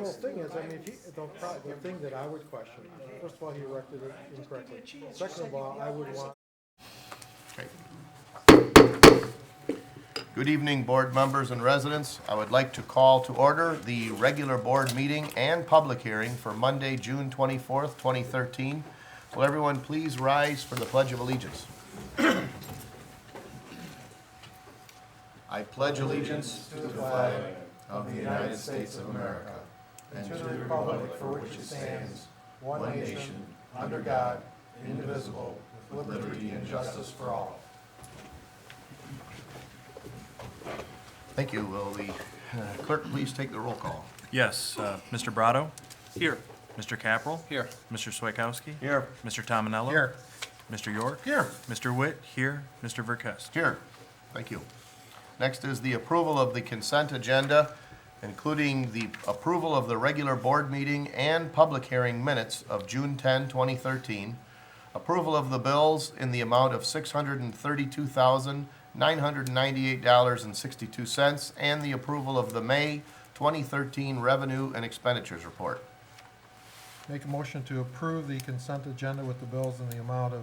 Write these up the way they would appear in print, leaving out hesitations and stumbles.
the thing is, I mean, the thing that I would question, first of all, he erected it incorrectly. Second of all, I would want. Okay. Good evening, board members and residents. I would like to call to order the regular board meeting and public hearing for Monday, June 24th, 2013. Will everyone please rise for the Pledge of Allegiance? I pledge allegiance to the flag of the United States of America and to the republic for which it stands, one nation, under God, indivisible, with liberty and justice for all. Thank you. Will the clerk please take the roll call? Yes, Mr. Brado? Here. Mr. Capral? Here. Mr. Swakowski? Here. Mr. Tominello? Here. Mr. York? Here. Mr. Witt? Here. Mr. Verkest? Here. Thank you. Next is the approval of the consent agenda, including the approval of the regular board meeting and public hearing minutes of June 10, 2013, approval of the bills in the amount of $632,998.62, and the approval of the May 2013 revenue and expenditures report. Make a motion to approve the consent agenda with the bills in the amount of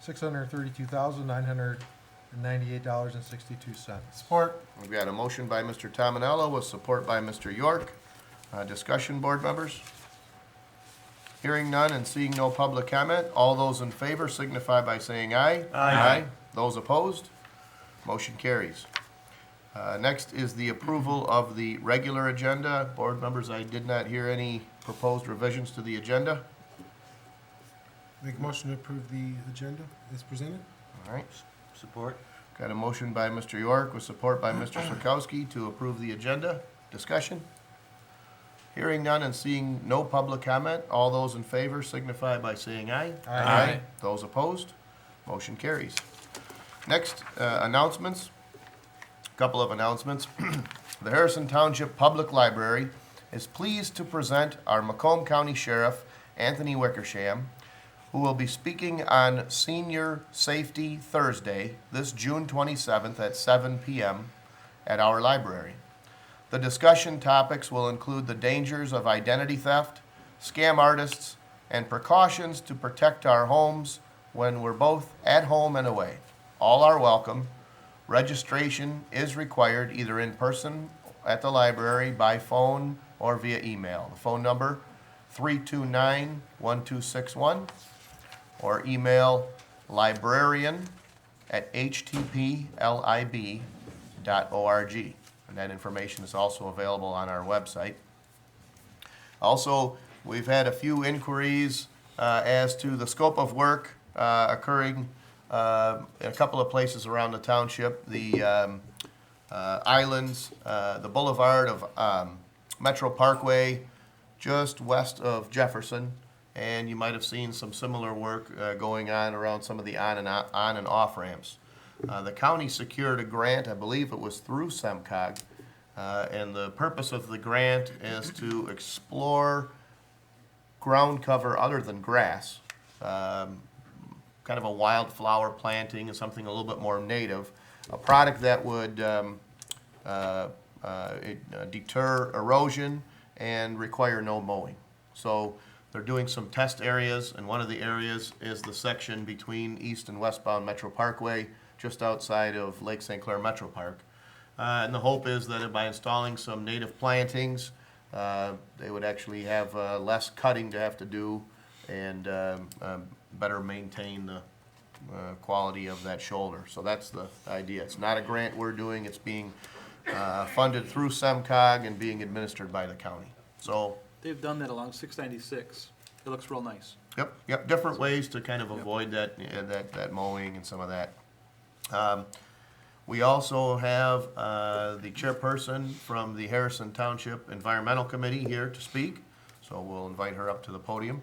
$632,998.62. Support. We've got a motion by Mr. Tominello with support by Mr. York. Discussion, board members? Hearing none and seeing no public comment, all those in favor signify by saying aye. Aye. Those opposed? Motion carries. Next is the approval of the regular agenda. Board members, I did not hear any proposed revisions to the agenda. Make a motion to approve the agenda as presented. All right. Support. Got a motion by Mr. York with support by Mr. Swakowski to approve the agenda. Discussion? Hearing none and seeing no public comment, all those in favor signify by saying aye. Aye. Those opposed? Motion carries. Next, announcements. A couple of announcements. The Harrison Township Public Library is pleased to present our Macomb County Sheriff, Anthony Wickersham, who will be speaking on Senior Safety Thursday, this June 27th at 7 p.m. at our library. The discussion topics will include the dangers of identity theft, scam artists, and precautions to protect our homes when we're both at home and away. All are welcome. Registration is required either in person at the library, by phone, or via email. The phone number, 329-1261, or email librarian@htplib.org. And that information is also available on our website. Also, we've had a few inquiries as to the scope of work occurring in a couple of places around the township. The islands, the boulevard of Metro Parkway, just west of Jefferson, and you might have seen some similar work going on around some of the on and off ramps. The county secured a grant, I believe it was through SEMCOG, and the purpose of the grant is to explore ground cover other than grass, kind of a wildflower planting and something a little bit more native, a product that would deter erosion and require no mowing. So they're doing some test areas, and one of the areas is the section between east and westbound Metro Parkway, just outside of Lake St. Clair Metro Park. And the hope is that by installing some native plantings, they would actually have less cutting to have to do and better maintain the quality of that shoulder. So that's the idea. It's not a grant we're doing. It's being funded through SEMCOG and being administered by the county. So, They've done that along 696. It looks real nice. yep, different ways to kind of avoid that mowing and some of that. We also have the chairperson from the Harrison Township Environmental Committee here to speak, so we'll invite her up to the podium.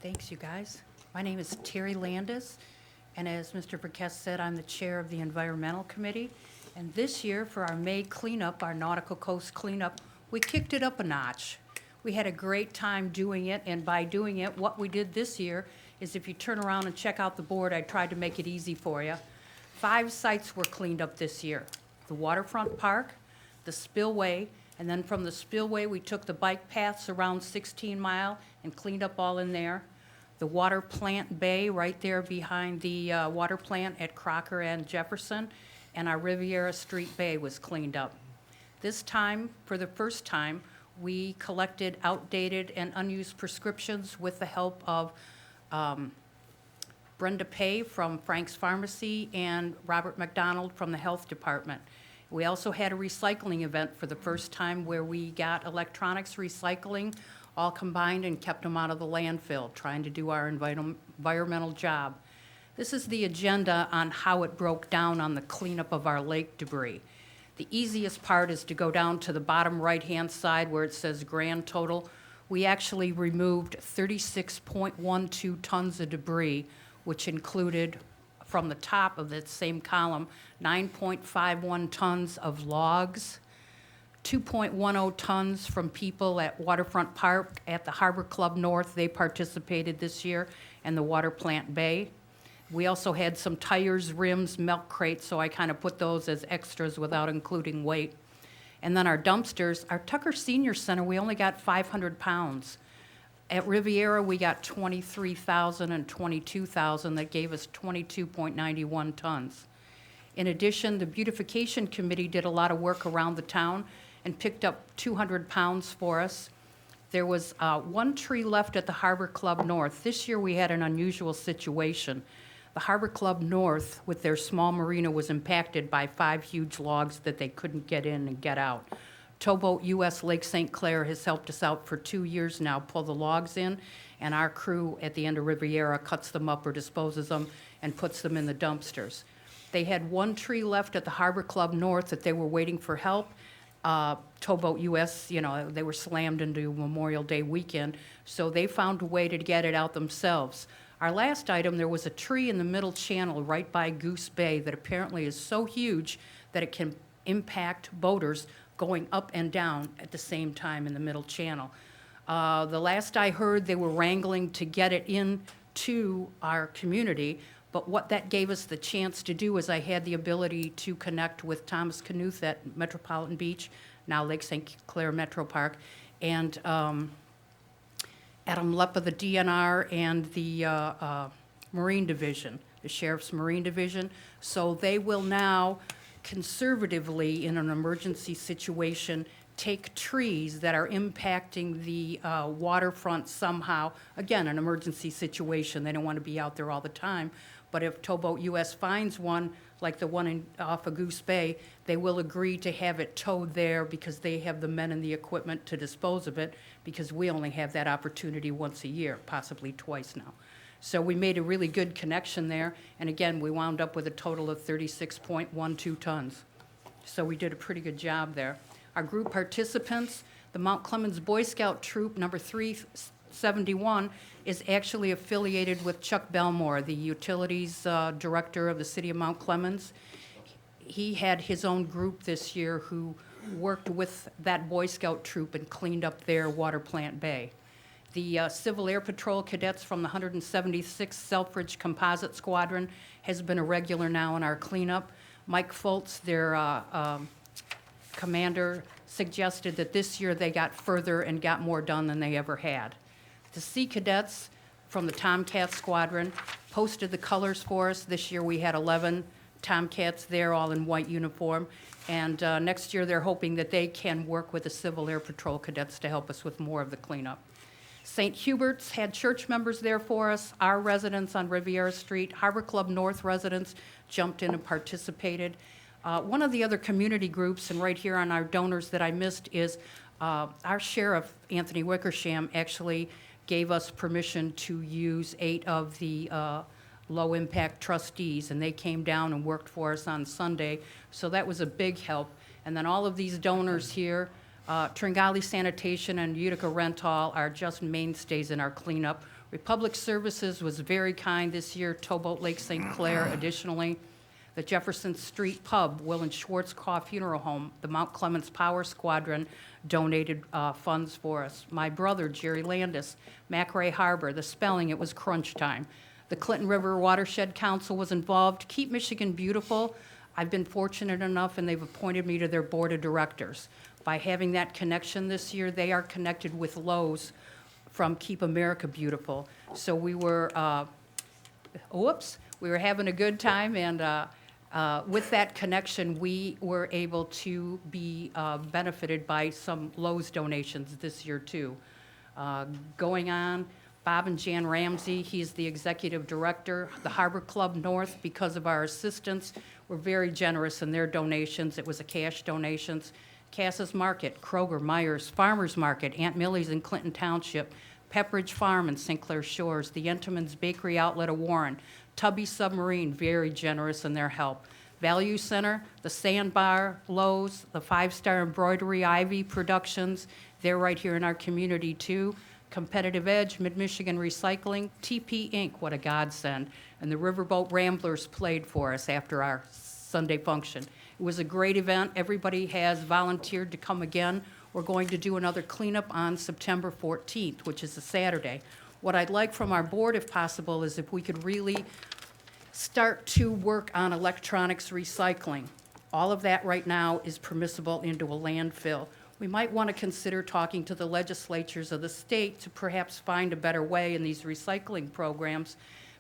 Thanks, you guys. My name is Terry Landis, and as Mr. Verkest said, I'm the chair of the Environmental Committee. And this year, for our May cleanup, our Nautical Coast cleanup, we kicked it up a notch. We had a great time doing it, and by doing it, what we did this year is if you turn around and check out the board, I tried to make it easy for you. 5 sites were cleaned up this year. The Waterfront Park, the spillway, and then from the spillway, we took the bike paths around 16 Mile and cleaned up all in there. The water plant bay right there behind the water plant at Crocker and Jefferson, and our Riviera Street Bay was cleaned up. This time, for the first time, we collected outdated and unused prescriptions with the help of Brenda Pay from Frank's Pharmacy and Robert McDonald from the Health Department. We also had a recycling event for the first time where we got electronics recycling all combined and kept them out of the landfill, trying to do our environmental job. This is the agenda on how it broke down on the cleanup of our lake debris. The easiest part is to go down to the bottom right-hand side where it says grand total. We actually removed 36.12 tons of debris, which included, from the top of that same column, 9.51 tons of logs, 2.10 tons from people at Waterfront Park at the Harbor Club North. They participated this year, and the Water Plant Bay. We also had some tires, rims, milk crates, so I kind of put those as extras without including weight. And then our dumpsters, our Tucker Senior Center, we only got 500 pounds. At Riviera, we got 23,000 and 22,000. That gave us 22.91 tons. In addition, the Beautification Committee did a lot of work around the town and picked up 200 pounds for us. There was one tree left at the Harbor Club North. This year, we had an unusual situation. The Harbor Club North, with their small marina, was impacted by 5 huge logs that they couldn't get in and get out. Towboat US Lake St. Clair has helped us out for 2 years now, pull the logs in, and our crew at the end of Riviera cuts them up or disposes them and puts them in the dumpsters. They had one tree left at the Harbor Club North that they were waiting for help. Towboat US, you know, they were slammed into Memorial Day weekend, so they found a way to get it out themselves. Our last item, there was a tree in the middle channel right by Goose Bay that apparently is so huge that it can impact boaters going up and down at the same time in the middle channel. The last I heard, they were wrangling to get it into our community, but what that gave us the chance to do is I had the ability to connect with Thomas Knuth at Metropolitan Beach, now Lake St. Clair Metro Park, and Adam Lepp of the DNR and the Marine Division, the Sheriff's Marine Division. So they will now conservatively, in an emergency situation, take trees that are impacting the waterfront somehow. Again, an emergency situation, they don't want to be out there all the time. But if Towboat US finds one, like the one off of Goose Bay, they will agree to have it towed there because they have the men and the equipment to dispose of it, because we only have that opportunity once a year, possibly twice now. So we made a really good connection there, and again, we wound up with a total of 36.12 tons. So we did a pretty good job there. Our group participants, the Mount Clemens Boy Scout Troop number 371 is actually affiliated with Chuck Belmore, the utilities director of the city of Mount Clemens. He had his own group this year who worked with that Boy Scout troop and cleaned up their water plant bay. The Civil Air Patrol cadets from the 176th Selfridge Composite Squadron has been a regular now in our cleanup. Mike Foltz, their commander, suggested that this year they got further and got more done than they ever had. The Sea Cadets from the Tomcat Squadron posted the colors for us. This year we had 11 Tomcats there, all in white uniform. And next year they're hoping that they can work with the Civil Air Patrol cadets to help us with more of the cleanup. St. Hubert's had church members there for us. Our residents on Riviera Street, Harbor Club North residents jumped in and participated. One of the other community groups, and right here on our donors that I missed, is our sheriff, Anthony Wickersham, actually gave us permission to use 8 of the low-impact trustees, and they came down and worked for us on Sunday, so that was a big help. And then all of these donors here, Tringali Sanitation and Utica Rental are just mainstays in our cleanup. Republic Services was very kind this year, Towboat Lake St. Clair additionally. The Jefferson Street Pub, Will and Schwarzkopf Funeral Home, the Mount Clemens Power Squadron donated funds for us. My brother, Jerry Landis, McRae Harbor, the spelling, it was crunch time. The Clinton River Watershed Council was involved. Keep Michigan Beautiful, I've been fortunate enough, and they've appointed me to their board of directors. By having that connection this year, they are connected with Lowe's from Keep America Beautiful. So we were, we were having a good time, and with that connection, we were able to be benefited by some Lowe's donations this year, too. Going on, Bob and Jan Ramsey, he's the executive director. The Harbor Club North, because of our assistance, were very generous in their donations. It was a cash donations. Cass's Market, Kroger, Myers, Farmers Market, Aunt Millie's in Clinton Township, Pepperidge Farm in St. Clair Shores, the Entenmann's Bakery Outlet of Warren, Tubby Submarine, very generous in their help. Value Center, the Sandbar, Lowe's, the Five Star Embroidery, Ivy Productions, they're right here in our community too. Competitive Edge, Mid-Michigan Recycling, TP Inc., what a godsend. And the Riverboat Ramblers played for us after our Sunday function. It was a great event. Everybody has volunteered to come again. We're going to do another cleanup on September 14th, which is a Saturday. What I'd like from our board, if possible, is if we could really start to work on electronics recycling. All of that right now is permissible into a landfill. We might want to consider talking to the legislatures of the state to perhaps find a better way in these recycling programs.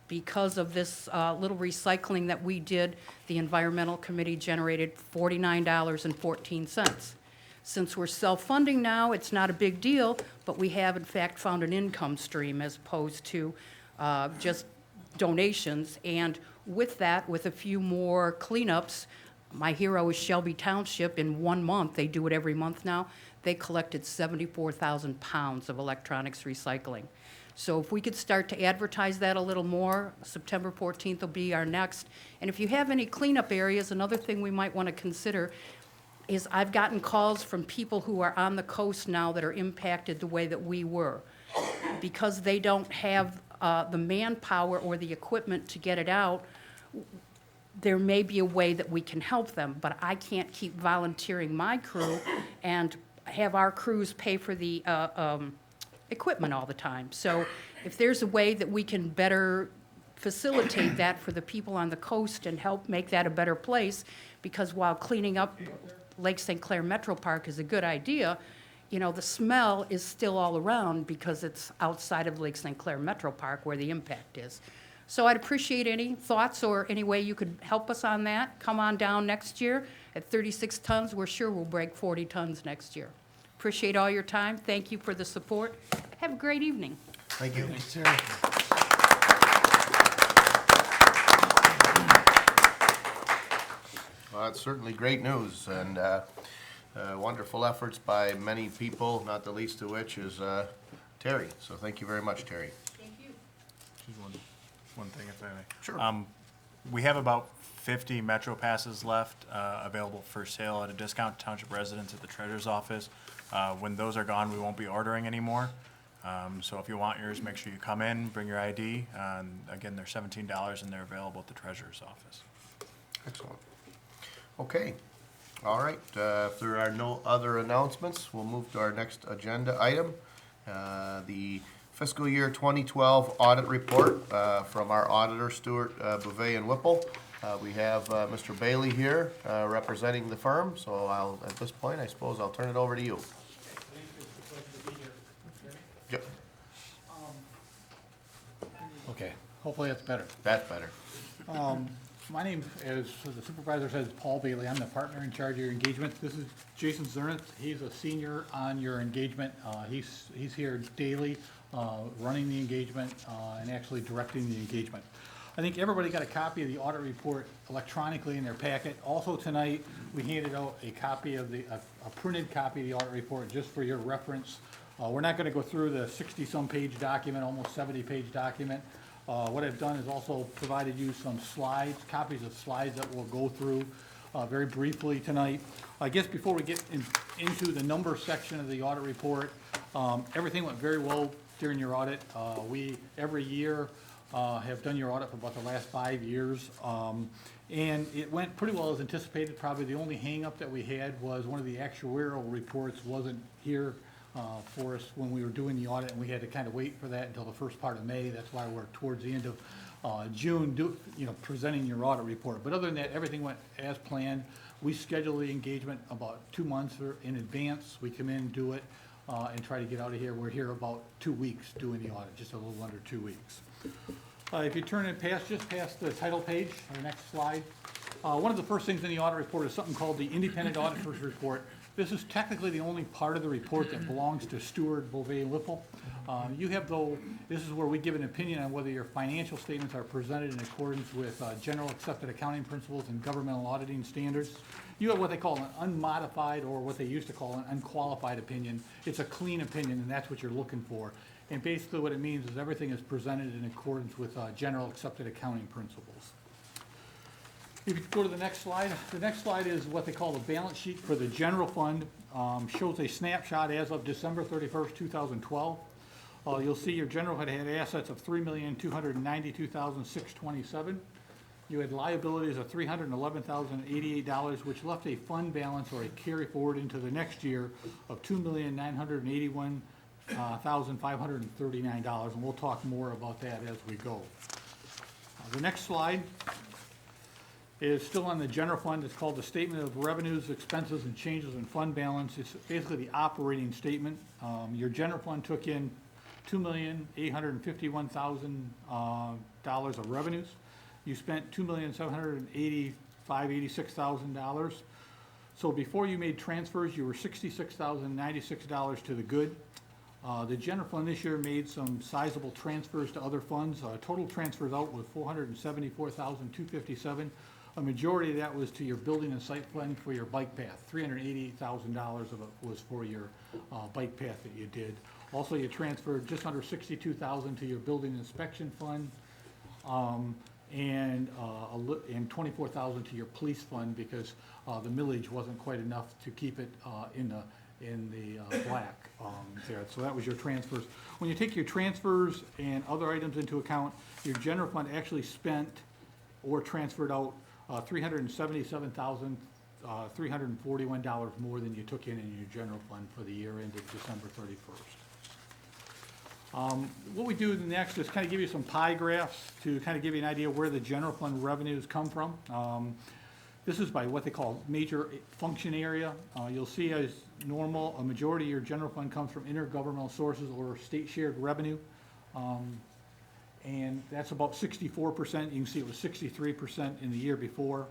Because of this little recycling that we did, the Environmental Committee generated $49.14. Since we're self-funding now, it's not a big deal, but we have in fact found an income stream as opposed to just donations. And with that, with a few more cleanups, my hero is Shelby Township. In 1 month, they do it every month now, they collected 74,000 pounds of electronics recycling. So if we could start to advertise that a little more, September 14th will be our next. And if you have any cleanup areas, another thing we might want to consider is I've gotten calls from people who are on the coast now that are impacted the way that we were. Because they don't have the manpower or the equipment to get it out, there may be a way that we can help them, but I can't keep volunteering my crew and have our crews pay for the equipment all the time. So if there's a way that we can better facilitate that for the people on the coast and help make that a better place, because while cleaning up Lake St. Clair Metro Park is a good idea, you know, the smell is still all around because it's outside of Lake St. Clair Metro Park where the impact is. So I'd appreciate any thoughts or any way you could help us on that. Come on down next year at 36 tons. We're sure we'll break 40 tons next year. Appreciate all your time. Thank you for the support. Have a great evening. Thank you. Thanks, Terry. Well, that's certainly great news and wonderful efforts by many people, not the least of which is Terry. So thank you very much, Terry. Thank you. Just one thing, if I may. Sure. We have about 50 Metro passes left available for sale at a discount to township residents at the treasurer's office. When those are gone, we won't be ordering anymore. So if you want yours, make sure you come in, bring your ID. Again, they're $17 and they're available at the treasurer's office. Excellent. Okay. All right. If there are no other announcements, we'll move to our next agenda item. The fiscal year 2012 audit report from our auditor, Stuart Bouvet and Whipple. We have Mr. Bailey here representing the firm, so at this point, I suppose I'll turn it over to you. Yep, Okay, hopefully that's better. that's better. My name, as the supervisor says, Paul Bailey. I'm the partner in charge of your engagement. This is Jason Zernith. He's a senior on your engagement. He's here daily, running the engagement and actually directing the engagement. I think everybody got a copy of the audit report electronically in their packet. Also tonight, we handed out a copy of a printed copy of the audit report just for your reference. We're not gonna go through the 60-some page document, almost 70-page document. What I've done is also provided you some slides, copies of slides that we'll go through very briefly tonight. I guess before we get into the number section of the audit report, everything went very well during your audit. We, every year, have done your audit for about the last 5 years. And it went pretty well as anticipated. Probably the only hang-up that we had was one of the actuarial reports wasn't here for us when we were doing the audit, and we had to kind of wait for that until the first part of May. That's why we're towards the end June, presenting your audit report. But other than that, everything went as planned. We schedule the engagement about 2 months in advance. We come in, do it, and try to get out of here. We're here about 2 weeks doing the audit, just a little under 2 weeks. If you turn it just past the title page, or next slide, one of the first things in the audit report is something called the Independent Auditor's Report. This is technically the only part of the report that belongs to Stewart, Beauvais, Whipple. This is where we give an opinion on whether your financial statements are presented in accordance with general accepted accounting principles and governmental auditing standards. You have what they call an unmodified, or what they used to call an unqualified opinion. It's a clean opinion, and that's what you're looking for. And basically what it means is everything is presented in accordance with general accepted accounting principles. If you go to the next slide is what they call the balance sheet for the general fund. Shows a snapshot as of December 31st, 2012. You'll see your general had assets of $3,292,627. You had liabilities of $311,088, which left a fund balance or a carry forward into the next year of $2,981,539, and we'll talk more about that as we go. The next slide is still on the general fund. It's called the Statement of Revenues, Expenses, and Changes in Fund Balance. It's basically the operating statement. Your general fund took in $2,851,000 of revenues. You spent $2,785,086. So before you made transfers, you were $66,096 to the good. The general fund this year made some sizable transfers to other funds. Total transfers out was $474,257. A majority of that was to your building and site fund for your bike path. $388,000 of it was for your bike path that you did. Also, you transferred just under $62,000 to your building inspection fund, and $24,000 to your police fund, because the millage wasn't quite enough to keep it in the black there. So that was your transfers. When you take your transfers and other items into account, your general fund actually spent or transferred out $377,341 more than you took in your general fund for the year ended December 31st. What we do next is kind of give you some pie graphs to kind of give you an idea where the general fund revenues come from. This is by what they call major function area. You'll see, as normal, a majority of your general fund comes from intergovernmental sources or state shared revenue. And that's about 64%. You can see it was 63% in the year before.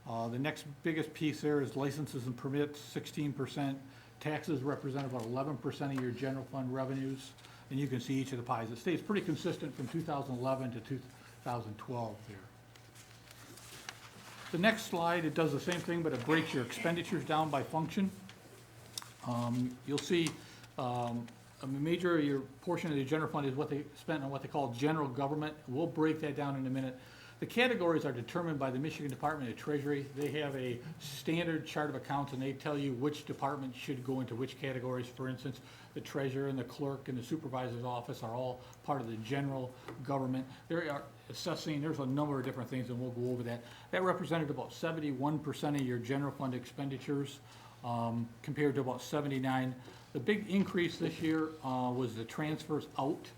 The next biggest piece there is licenses and permits, 16%. Taxes represent about 11% of your general fund revenues. And you can see each of the pies. It stays pretty consistent from 2011 to 2012 there. The next slide, it does the same thing, but it breaks your expenditures down by function. You'll see a major your portion of the general fund is what they spent on what they call general government. We'll break that down in a minute. The categories are determined by the Michigan Department of Treasury. They have a standard chart of accounts, and they tell you which departments should go into which categories. For instance, the treasurer and the clerk and the supervisor's office are all part of the general government. They are assessing, there's a number of different things, and we'll go over that. That represented about 71% of your general fund expenditures, compared to about 79%. The big increase this year was the transfers out.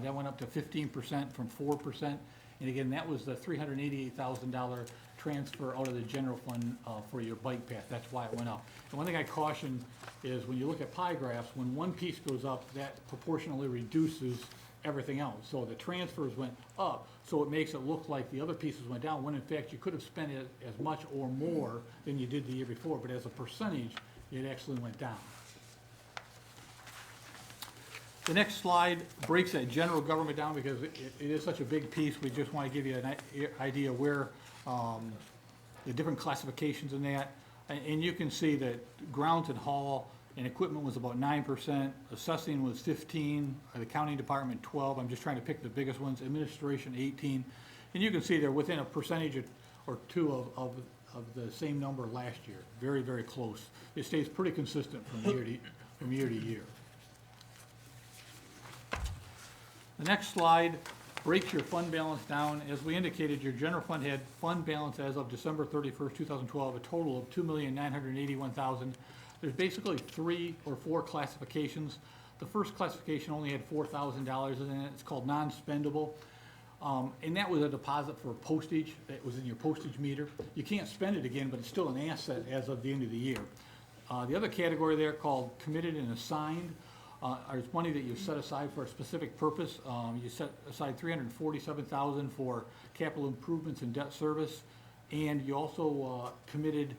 That went up to 15% from 4%. And again, that was the $388,000 transfer out of the general fund for your bike path. That's why it went up. And one thing I caution is when you look at pie graphs, when one piece goes up, that proportionally reduces everything else. So the transfers went up, so it makes it look like the other pieces went down, when in fact you could have spent it as much or more than you did the year before, but as a percentage, it actually went down. The next slide breaks that general government down because it is such a big piece. We just want to give you an idea where the different classifications in that. And you can see that grounds and hall and equipment was about 9%, assessing was 15%, the accounting department 12%. I'm just trying to pick the biggest ones. Administration 18%. And you can see they're within a percentage or two of the same number last year. Very, very close. It stays pretty consistent from year to year. The next slide breaks your fund balance down. As we indicated, your general fund had fund balance as of December 31st, 2012, a total of $2,981,000. There's basically 3 or 4 classifications. The first classification only had $4,000 in it. It's called non-spendable. And that was a deposit for postage, that was in your postage meter. You can't spend it again, but it's still an asset as of the end of the year. The other category there called committed and assigned, is money that you set aside for a specific purpose. You set aside $347,000 for capital improvements and debt service, and you also committed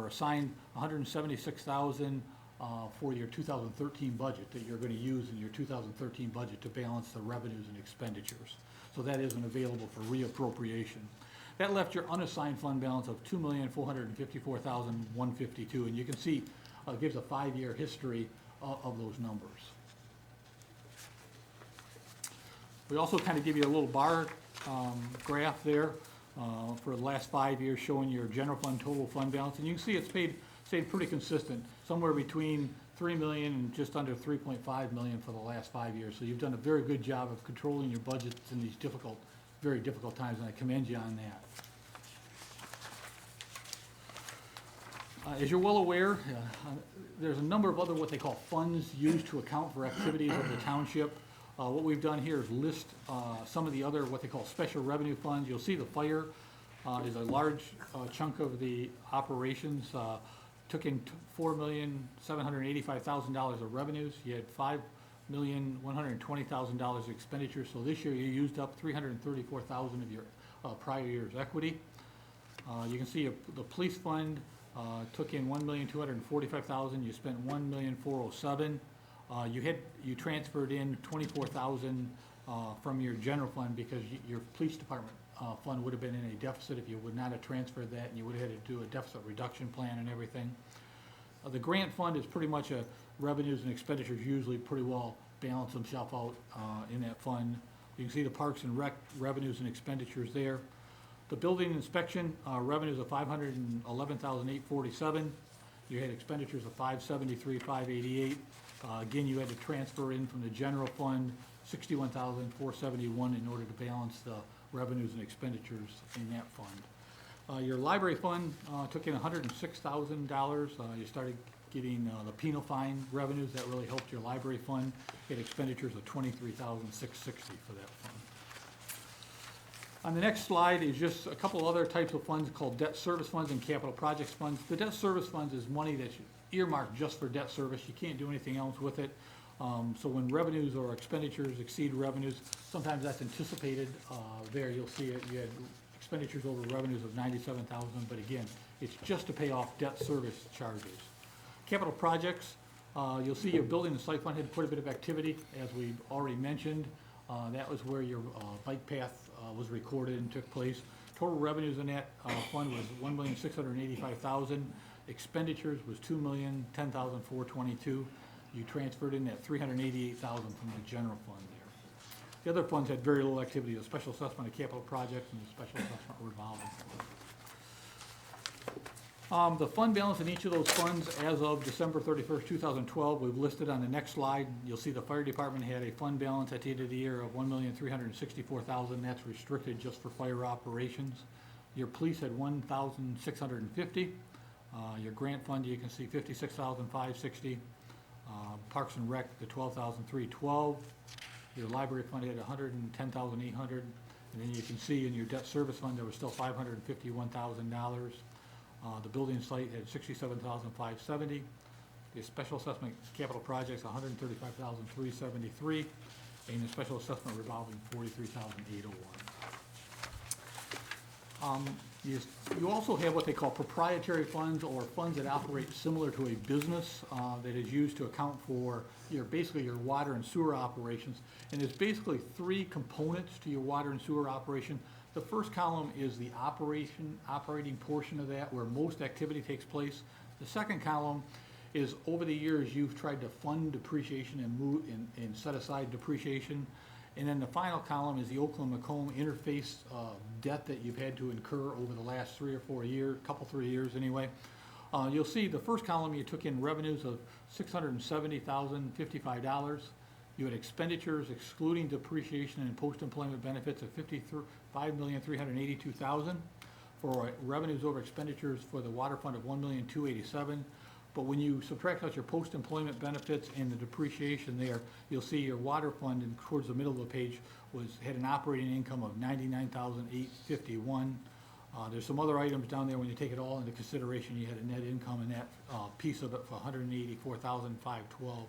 assigned $176,000 for your 2013 budget that you're going to use in your 2013 budget to balance the revenues and expenditures. So that isn't available for reappropriation. That left your unassigned fund balance of $2,454,152, and you can see it gives a 5-year history of those numbers. We also kind of give you a little bar graph there for the last 5 years showing your general fund total fund balance, and you can see it's stayed pretty consistent, somewhere between $3 million and just under $3.5 million for the last 5 years. So you've done a very good job of controlling your budgets in these very difficult times, and I commend you on that. As you're well aware, there's a number of other what they call funds used to account for activities of the township. What we've done here is list some of the other what they call special revenue funds. You'll see the fire is a large chunk of the operations. Took in $4,785,000 of revenues. You had $5,120,000 of expenditures. So this year you used up $334,000 of your prior year's equity. You can see the police fund took in $1,245,000. You spent $1,407,000. You transferred in $24,000 from your general fund because your police department fund would have been in a deficit if you would not have transferred that, and you would have had to do a deficit reduction plan and everything. The grant fund is pretty much revenues and expenditures usually pretty well balance themselves out in that fund. You can see the Parks and Rec revenues and expenditures there. The building inspection revenues of $511,847. You had expenditures of $573,588. Again, you had to transfer in from the general fund $61,471 in order to balance the revenues and expenditures in that fund. Your library fund took in $106,000. You started getting the penal fine revenues. That really helped your library fund. You had expenditures of $23,660 for that fund. On the next slide is just a couple other types of funds called debt service funds and capital projects funds. The debt service funds is money that's earmarked just for debt service. You can't do anything else with it. So when revenues or expenditures exceed revenues, sometimes that's anticipated. There you'll see it. You had expenditures over revenues of $97,000, but again, it's just to pay off debt service charges. Capital projects, you'll see your building and site fund had quite a bit of activity, as we already mentioned. That was where your bike path was recorded and took place. Total revenues in that fund was $1,685,000. Expenditures was $2,010,422. You transferred in that $388,000 from the general fund there. The other funds had very little activity, the special assessment of capital projects and the special assessment revolving fund. The fund balance in each of those funds as of December 31st, 2012, we've listed on the next slide. You'll see the fire department had a fund balance at the end of the year of $1,364,000. That's restricted just for fire operations. Your police had $1,650. Your grant fund, you can see $56,560. Parks and Rec, the $12,312. Your library fund had $110,800. And then you can see in your debt service fund, there was still $551,000. The building site had $67,570. The special assessment capital projects, $135,373. And the special assessment revolving, $43,801. You also have what they call proprietary funds, or funds that operate similar to a business that is used to account for basically your water and sewer operations. And there's basically three components to your water and sewer operation. The first column is the operating portion of that, where most activity takes place. The second column is, over the years, you've tried to fund depreciation and set aside depreciation. And then the final column is the Oakland-Macomb interface debt that you've had to incur over the last 3 or 4 years, 3 years anyway. You'll see the first column, you took in revenues of $670,055. You had expenditures excluding depreciation and post-employment benefits of $5,382,000. For revenues over expenditures for the water fund of $1,287,000. But when you subtract out your post-employment benefits and the depreciation there, you'll see your water fund, and towards the middle of the page, had an operating income of $99,851. There's some other items down there, when you take it all into consideration, you had a net income in that piece of it for $184,512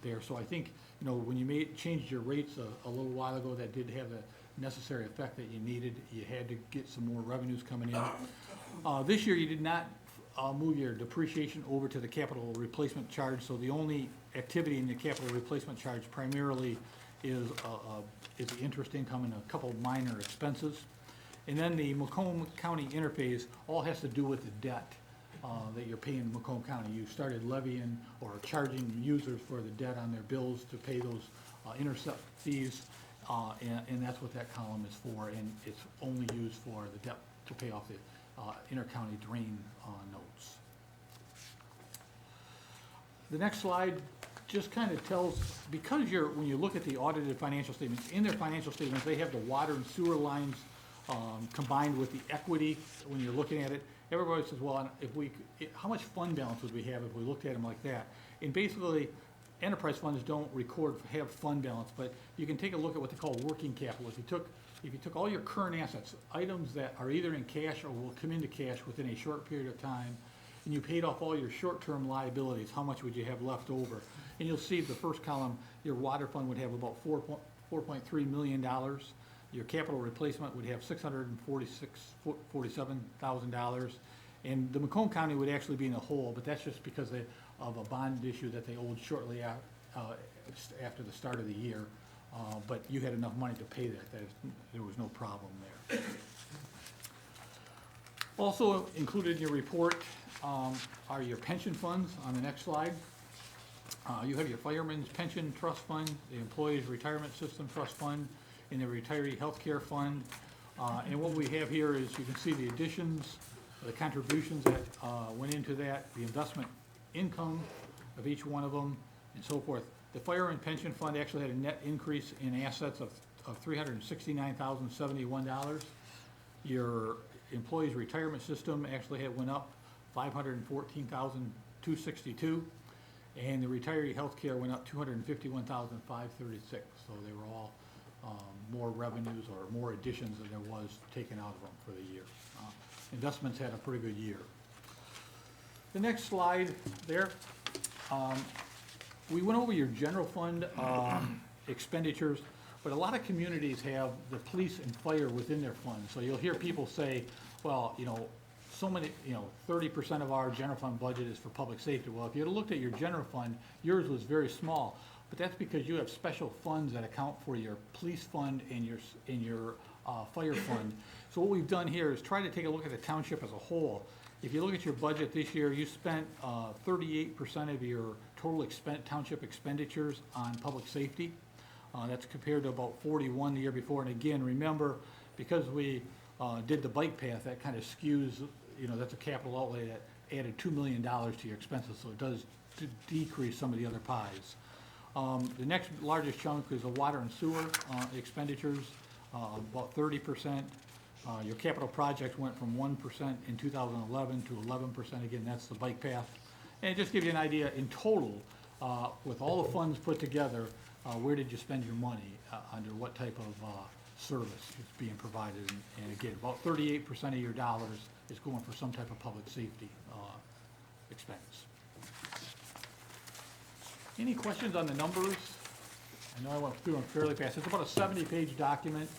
there. So I think, you know, when you changed your rates a little while ago, that did have the necessary effect that you needed. You had to get some more revenues coming in. This year, you did not move your depreciation over to the capital replacement charge, so the only activity in the capital replacement charge primarily is the interest income and a couple of minor expenses. And then the Macomb County interface all has to do with the debt that you're paying Macomb County. You started levying or charging users for the debt on their bills to pay those intercept fees, and that's what that column is for, and it's only used for the debt to pay off the intercounty drain notes. The next slide just kind of tells, because when you look at the audited financial statements, in their financial statements, they have the water and sewer lines combined with the equity. When you're looking at it, everybody says, well, how much fund balance would we have if we looked at them like that? And basically, enterprise funds don't have fund balance, but you can take a look at what they call working capital. If you took all your current assets, items that are either in cash or will come into cash within a short period of time, and you paid off all your short-term liabilities, how much would you have left over? And you'll see the first column, your water fund would have about $4.3 million. Your capital replacement would have $647,000. And the Macomb County would actually be in the hole, but that's just because of a bond issue that they owed shortly after the start of the year. But you had enough money to pay that. There was no problem there. Also included in your report are your pension funds on the next slide. You have your Fireman's Pension Trust Fund, the Employees Retirement System Trust Fund, and the Retiree Healthcare Fund. And what we have here is, you can see the additions, the contributions that went into that, the investment income of each one of them, and so forth. The Fire and Pension Fund actually had a net increase in assets of $369,071. Your Employees Retirement System actually went up $514,262, and the Retiree Healthcare went up $251,536. So they were all more revenues or more additions than there was taken out of them for the year. Investments had a pretty good year. The next slide there, we went over your general fund expenditures, but a lot of communities have the police and fire within their funds. So you'll hear people say, well, you know, 30% of our general fund budget is for public safety. Well, if you looked at your general fund, yours was very small, but that's because you have special funds that account for your police fund and your fire fund. So what we've done here is try to take a look at the township as a whole. If you look at your budget this year, you spent 38% of your total township expenditures on public safety. That's compared to about 41 the year before. And again, remember, because we did the bike path, that kind of skews, you know, that's a capital outlay that added $2 million to your expenses, so it does decrease some of the other pies. The next largest chunk is the water and sewer expenditures, about 30%. Your capital projects went from 1% in 2011 to 11%. Again, that's the bike path. And it just gives you an idea in total, with all the funds put together, where did you spend your money, under what type of service is being provided. And again, about 38% of your dollars is going for some type of public safety expense. Any questions on the numbers? I know I went through them fairly fast. It's about a 70-page document.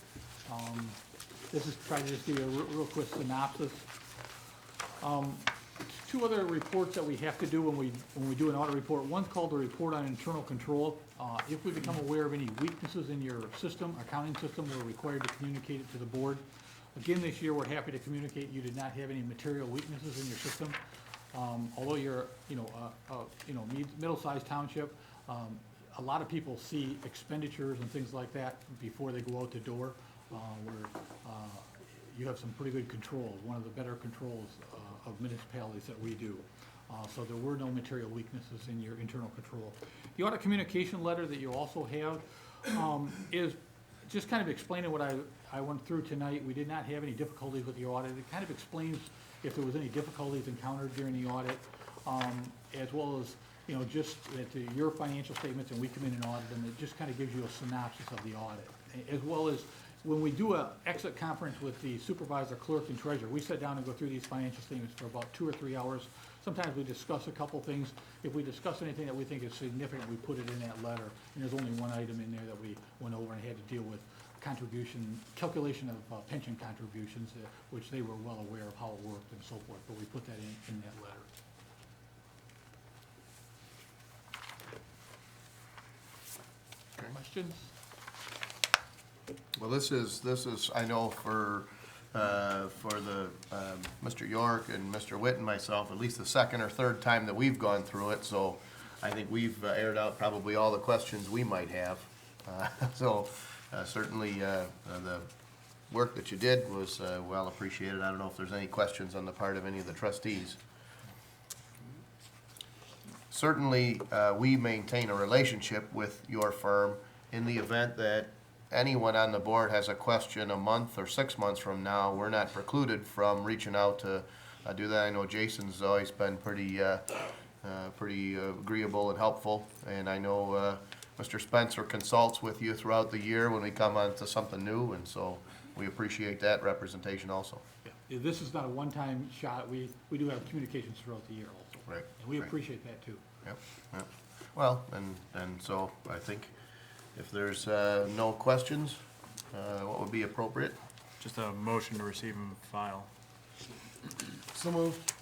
This is trying to just give you a real quick synopsis. Two other reports that we have to do when we do an audit report. One's called the report on internal control. If we become aware of any weaknesses in your system, accounting system, we're required to communicate it to the board. Again, this year, we're happy to communicate you did not have any material weaknesses in your system. Although you're, middle-sized township, a lot of people see expenditures and things like that before they go out the door, where you have some pretty good controls, one of the better controls of municipalities that we do. So there were no material weaknesses in your internal control. The audit communication letter that you also have is just kind of explaining what I went through tonight. We did not have any difficulties with the audit. It kind of explains if there was any difficulties encountered during the audit. as well as, just that your financial statements, and we come in and audit them, it just kind of gives you a synopsis of the audit. As well as, when we do a exit conference with the supervisor, clerk, and treasurer, we sit down and go through these financial statements for about 2 or 3 hours. Sometimes we discuss a couple things. If we discuss anything that we think is significant, we put it in that letter. And there's only one item in there that we went over and had to deal with calculation of pension contributions, which they were well aware of how it worked and so forth, but we put that in that letter. Questions? Well, this is, I know for the, Mr. York and Mr. Witt and myself, at least the second or third time that we've gone through it, so I think we've aired out probably all the questions we might have. So certainly, the work that you did was well appreciated. I don't know if there's any questions on the part of any of the trustees. Certainly, we maintain a relationship with your firm in the event that anyone on the board has a question a month or 6 months from now. We're not precluded from reaching out to do that. I know Jason's always been pretty agreeable and helpful, and I know Mr. Spencer consults with you throughout the year when we come on to something new, and so we appreciate that representation also. Yeah, this is not a one-time shot. We do have communications throughout the year also. Right. And we right. appreciate that too. Yep, yep. Well, and so I think if there's no questions, what would be appropriate? Just a motion to receive and file. So moved.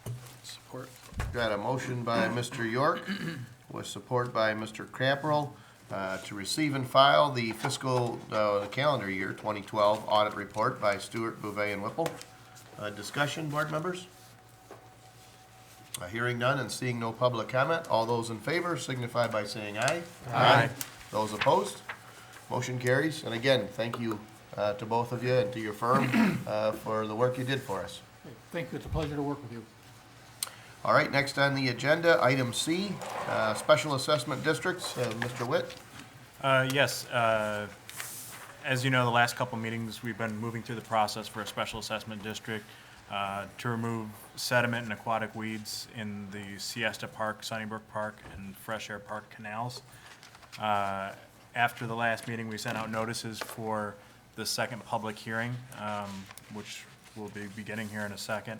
Support. Got a motion by Mr. York with support by Mr. Camperl to receive and file the the calendar year 2012 audit report by Stewart, Bouvet, and Whipple. Discussion, board members? Hearing none and seeing no public comment, all those in favor signify by saying aye. Aye. Those opposed? Motion carries. And again, thank you to both of you and to your firm for the work you did for us. Thank you. It's a pleasure to work with you. All right, next on the agenda, item C, special assessment districts. Mr. Witt? Yes, as you know, the last couple meetings, we've been moving through the process for a special assessment district to remove sediment and aquatic weeds in the Siesta Park, Sunnybrook Park, and Fresh Air Park canals. After the last meeting, we sent out notices for the second public hearing, which we'll be beginning here in a second.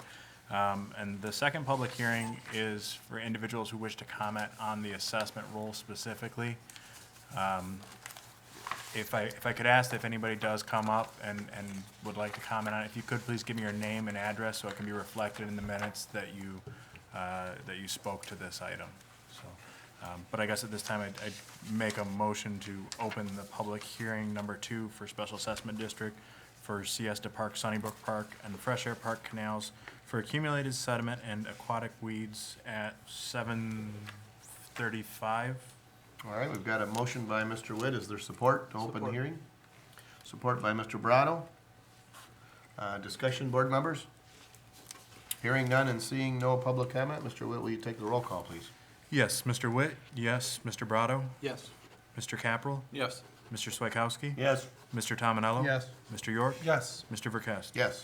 And the second public hearing is for individuals who wish to comment on the assessment role specifically. If I could ask if anybody does come up and would like to comment on it, if you could please give me your name and address so it can be reflected in the minutes that you spoke to this item. So, but I guess at this time I'd make a motion to open the public hearing number 2 for special assessment district for Siesta Park, Sunnybrook Park, and the Fresh Air Park canals for accumulated sediment and aquatic weeds at 7:35. All right, we've got a motion by Mr. Witt. Is there support to open the Support. hearing? Support by Mr. Brado. Discussion, board members? Hearing none and seeing no public comment, Mr. Witt, will you take the roll call, please? Yes, Mr. Witt, yes. Mr. Brado, Yes. Mr. Capral, Yes. Mr. Swakowski, Yes. Mr. Tominello. Yes. Mr. York, Yes. Mr. Verkest. Yes.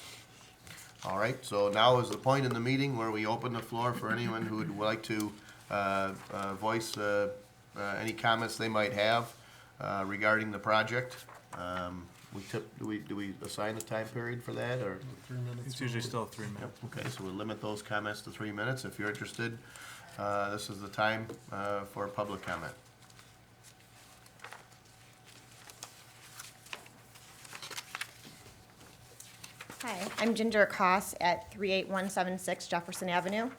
All right, so now is the point in the meeting where we open the floor for anyone who would like to voice any comments they might have regarding the project. Do we assign a time period for that, or? 3 minutes. It's usually still 3 minutes. Okay, so we'll limit those comments to 3 minutes. If you're interested, this is the time for public comment. Hi, I'm Ginger Koss at 38176 Jefferson Avenue.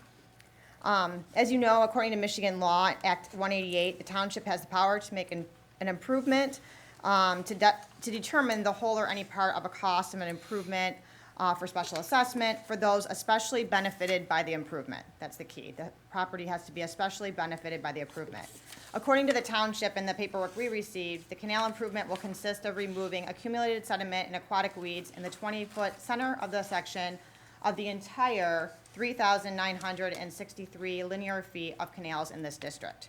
As you know, according to Michigan Law, Act 188, the township has the power to make an improvement, to determine the whole or any part of a cost of an improvement for special assessment for those especially benefited by the improvement. That's the key. The property has to be especially benefited by the improvement. According to the township and the paperwork we received, the canal improvement will consist of removing accumulated sediment and aquatic weeds in the 20-foot center of the section of the entire 3,963 linear feet of canals in this district.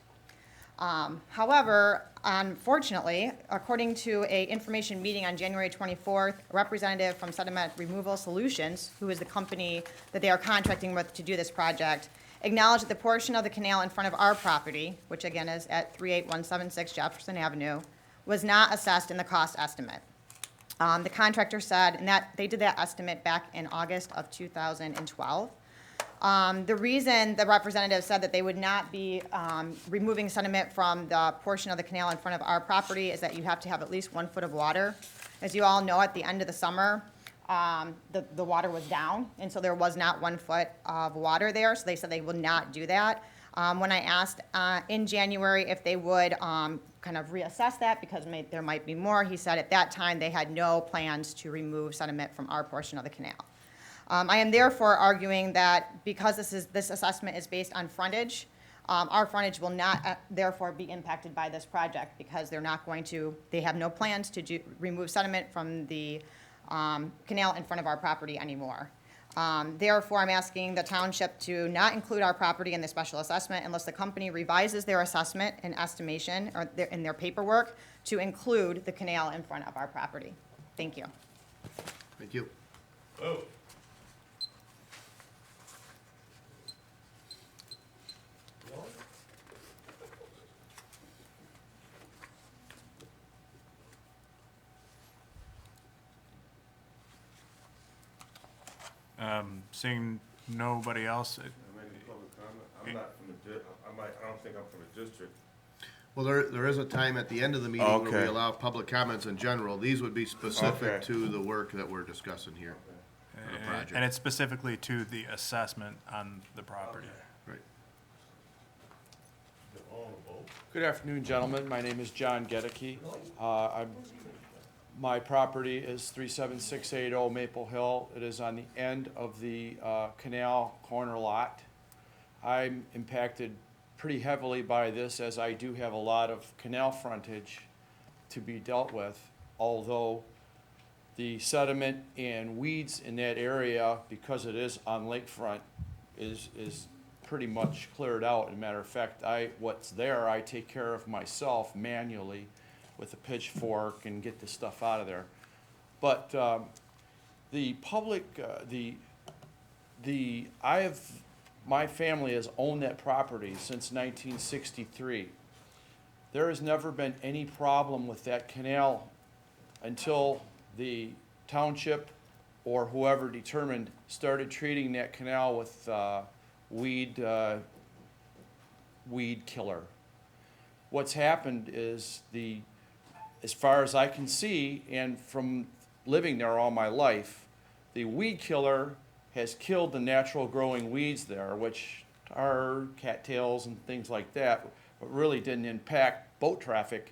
However, unfortunately, according to a information meeting on January 24th, a representative from Sediment Removal Solutions, who is the company that they are contracting with to do this project, acknowledge that the portion of the canal in front of our property, which again is at 38176 Jefferson Avenue, was not assessed in the cost estimate. The contractor said, and that, they did that estimate back in August of 2012. The reason the representative said that they would not be removing sediment from the portion of the canal in front of our property is that you have to have at least 1 foot of water. As you all know, at the end of the summer, the water was down, and so there was not 1 foot of water there, so they said they would not do that. When I asked in January if they would kind of reassess that because there might be more, he said at that time they had no plans to remove sediment from our portion of the canal. I am therefore arguing that because this assessment is based on frontage, our frontage will not therefore be impacted by this project because they have no plans to remove sediment from the canal in front of our property anymore. Therefore, I'm asking the township to not include our property in the special assessment unless the company revises their assessment and estimation or in their paperwork to include the canal in front of our property. Thank you. Thank you. Seeing nobody else, Am I in public comment? I'm not from the, I don't think I'm from the district. Well, there is a time at the end of the meeting where we Okay. allow public comments in general. These would be specific Okay. to the work that we're discussing here. For the project. and it's specifically to the assessment on the property. Right. Good afternoon, gentlemen. My name is John Gedeke. My property is 37680 Maple Hill. It is on the end of the canal corner lot. I'm impacted pretty heavily by this as I do have a lot of canal frontage to be dealt with, although the sediment and weeds in that area, because it is on lakefront, is pretty much cleared out. As a matter of fact, what's there, I take care of myself manually with a pitchfork and get the stuff out of there. But the public, my family has owned that property since 1963. There has never been any problem with that canal until the township or whoever determined started treating that canal with weed killer. What's happened is as far as I can see, and from living there all my life, the weed killer has killed the natural growing weeds there, which are cattails and things like that, but really didn't impact boat traffic,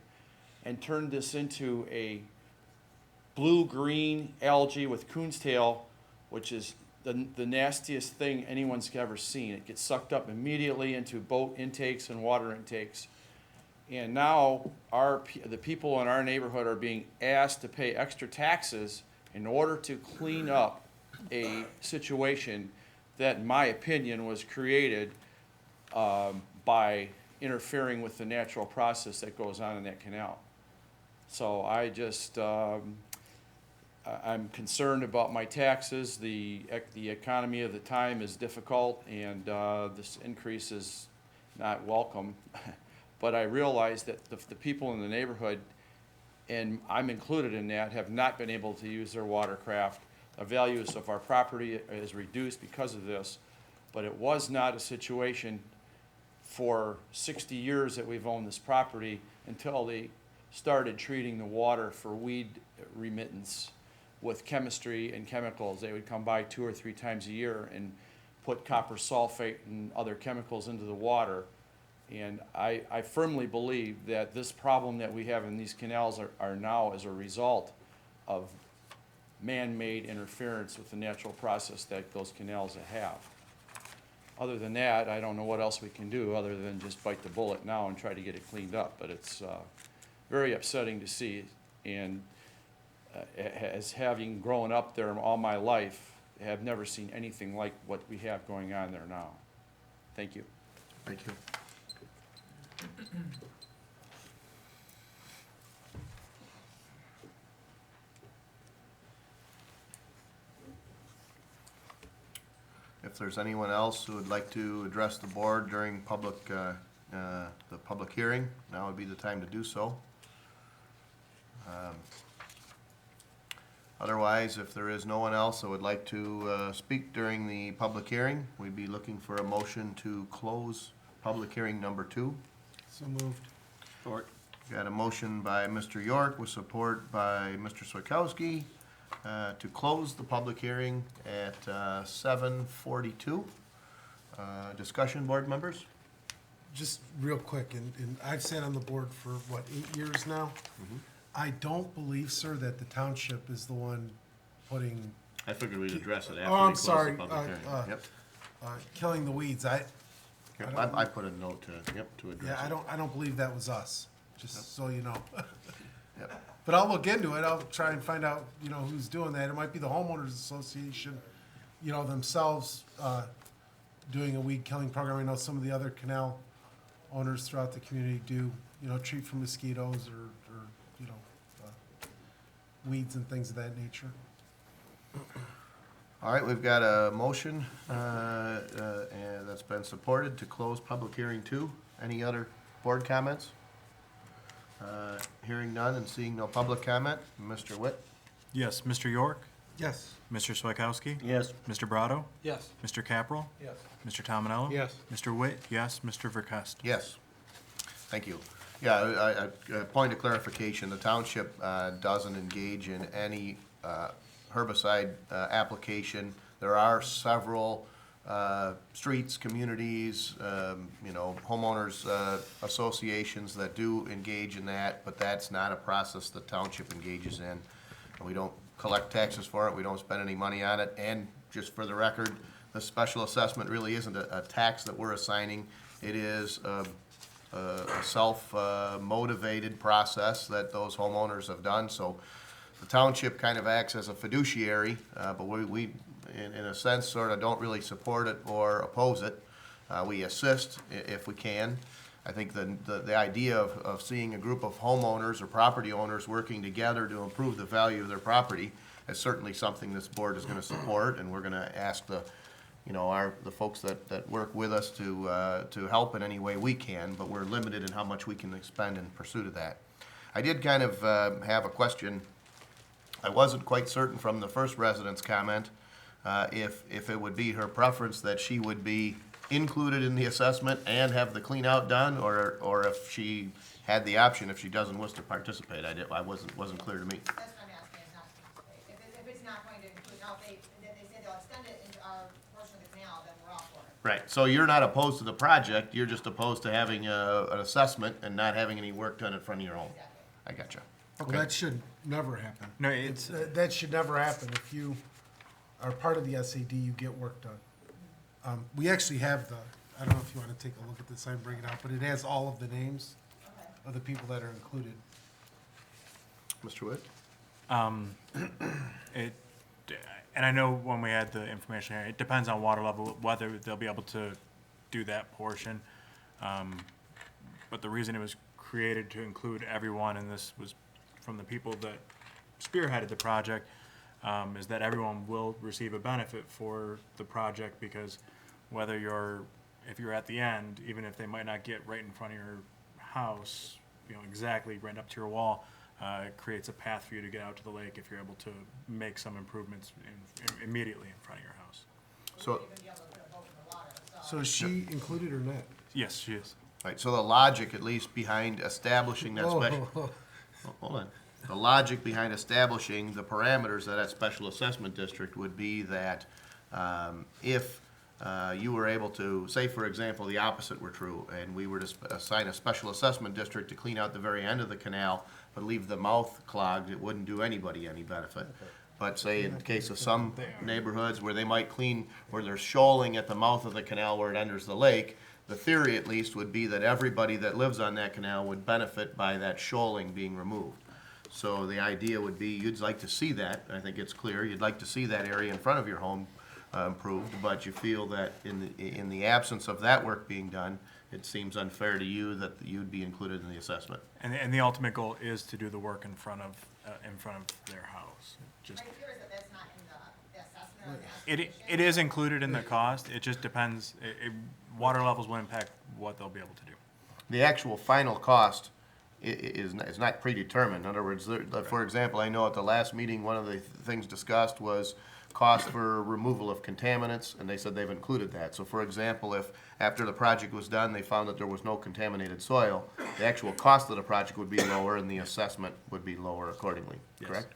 and turned this into a blue-green algae with coon's tail, which is the nastiest thing anyone's ever seen. It gets sucked up immediately into boat intakes and water intakes. And now the people in our neighborhood are being asked to pay extra taxes in order to clean up a situation that, in my opinion, was created by interfering with the natural process that goes on in that canal. So I'm concerned about my taxes. The economy of the time is difficult, and this increase is not welcome. But I realize that the people in the neighborhood, and I'm included in that, have not been able to use their watercraft. The values of our property is reduced because of this, but it was not a situation for 60 years that we've owned this property until they started treating the water for weed remittance with chemistry and chemicals. They would come by 2 or 3 times a year and put copper sulfate and other chemicals into the water. And I firmly believe that this problem that we have in these canals are now as a result of man-made interference with the natural process that those canals have. Other than that, I don't know what else we can do other than just bite the bullet now and try to get it cleaned up. But it's very upsetting to see, and as having grown up there all my life, I have never seen anything like what we have going on there now. Thank you. Thank you. If there's anyone else who would like to address the board during the public hearing, now would be the time to do so. Otherwise, if there is no one else that would like to speak during the public hearing, we'd be looking for a motion to close public hearing number 2. So moved. Support. Got a motion by Mr. York with support by Mr. Swakowski to close the public hearing at 7:42. Discussion, board members? Just real quick, and I've sat on the board for, what, 8 years now? I don't believe, sir, that the township is the one putting, I figured we'd address it after Oh, I'm we close the sorry, public hearing. Yep. killing the weeds. Yep, I put a note to address Yeah, it. I don't believe that was us, just so you know. Yep. But I'll look into it. I'll try and find out, who's doing that. It might be the homeowners association, themselves, doing a weed killing program. I know some of the other canal owners throughout the community do, treat for mosquitoes or weeds and things of that nature. All right, we've got a motion, and that's been supported to close public hearing 2. Any other board comments? Hearing none and seeing no public comment, Mr. Witt? Yes, Mr. York, Yes. Mr. Swakowski, Yes. Mr. Brado, Yes. Mr. Capral, Yes. Mr. Tominello. Yes. Mr. Witt, yes, Mr. Verkest. Yes. Thank you. Yeah, a point of clarification, the township doesn't engage in any herbicide application. There are several streets, communities, homeowners associations that do engage in that, but that's not a process the township engages in. We don't collect taxes for it, we don't spend any money on it, and just for the record, the special assessment really isn't a tax that we're assigning. It is a self-motivated process that those homeowners have done, so the township kind of acts as a fiduciary, but we in a sense, sort of don't really support it or oppose it. We assist if we can. I think the idea of seeing a group of homeowners or property owners working together to improve the value of their property is certainly something this board is gonna support, and we're gonna ask the folks that work with us to help in any way we can, but we're limited in how much we can expend in pursuit of that. I did kind of have a question. I wasn't quite certain from the first resident's comment if it would be her preference that she would be included in the assessment and have the clean out done, or if she had the option if she doesn't wish to participate. I wasn't clear to me. That's what I'm asking, is not, if it's not going to include, now, if they say they'll extend it into our portion of the canal, then we're all for it. Right, so you're not opposed to the project, you're just opposed to having an assessment and not having any work done in front of your home. I gotcha. Well, Okay. that should never happen. No, it's, That should never happen. If you are part of the SAD, you get work done. We actually have I don't know if you want to take a look at this, I can bring it out, but it has all of the names of the people that are included. Mr. Witt? And I know when we had the information here, it depends on water level, whether they'll be able to do that portion. But the reason it was created to include everyone, and this was from the people that spearheaded the project, is that everyone will receive a benefit for the project, because whether if you're at the end, even if they might not get right in front of your house, exactly right up to your wall, it creates a path for you to get out to the lake if you're able to make some improvements immediately in front of your house. So, So is she included or not? Yes, she is. right, so the logic, at least, behind establishing that special, hold on. The logic behind establishing the parameters of that special assessment district would be that if you were able to, say, for example, the opposite were true, and we were to assign a special assessment district to clean out the very end of the canal, but leave the mouth clogged, it wouldn't do anybody any benefit. But say in the case of some neighborhoods where they might clean, where there's shoaling at the mouth of the canal where it enters the lake, the theory at least would be that everybody that lives on that canal would benefit by that shoaling being removed. So the idea would be, you'd like to see that, I think it's clear, you'd like to see that area in front of your home improved, but you feel that in the absence of that work being done, it seems unfair to you that you'd be included in the assessment. And the ultimate goal is to do the work in front of their house. Just Right here is that that's not in the assessment It is included in the cost, it just depends, water levels will impact what they'll be able to do. The actual final cost is not predetermined. In other words, for example, I know at the last meeting, one of the things discussed was cost for removal of contaminants, and they said they've included that. So for example, if after the project was done, they found that there was no contaminated soil, the actual cost of the project would be lower and the assessment would be lower accordingly, Yes. correct?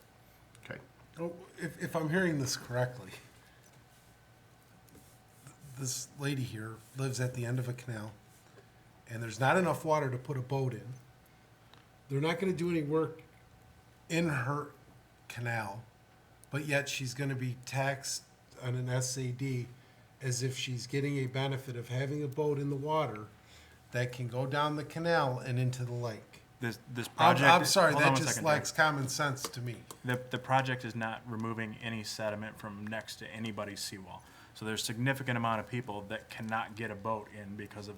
Okay. Oh, if I'm hearing this correctly, this lady here lives at the end of a canal, and there's not enough water to put a boat in. They're not gonna do any work in her canal, but yet she's gonna be taxed on an SAD as if she's getting a benefit of having a boat in the water that can go down the canal and into the lake. This I'm project. sorry, hold on that one just second, lacks common sense to me. The project is not removing any sediment from next to anybody's seawall. So there's significant amount of people that cannot get a boat in because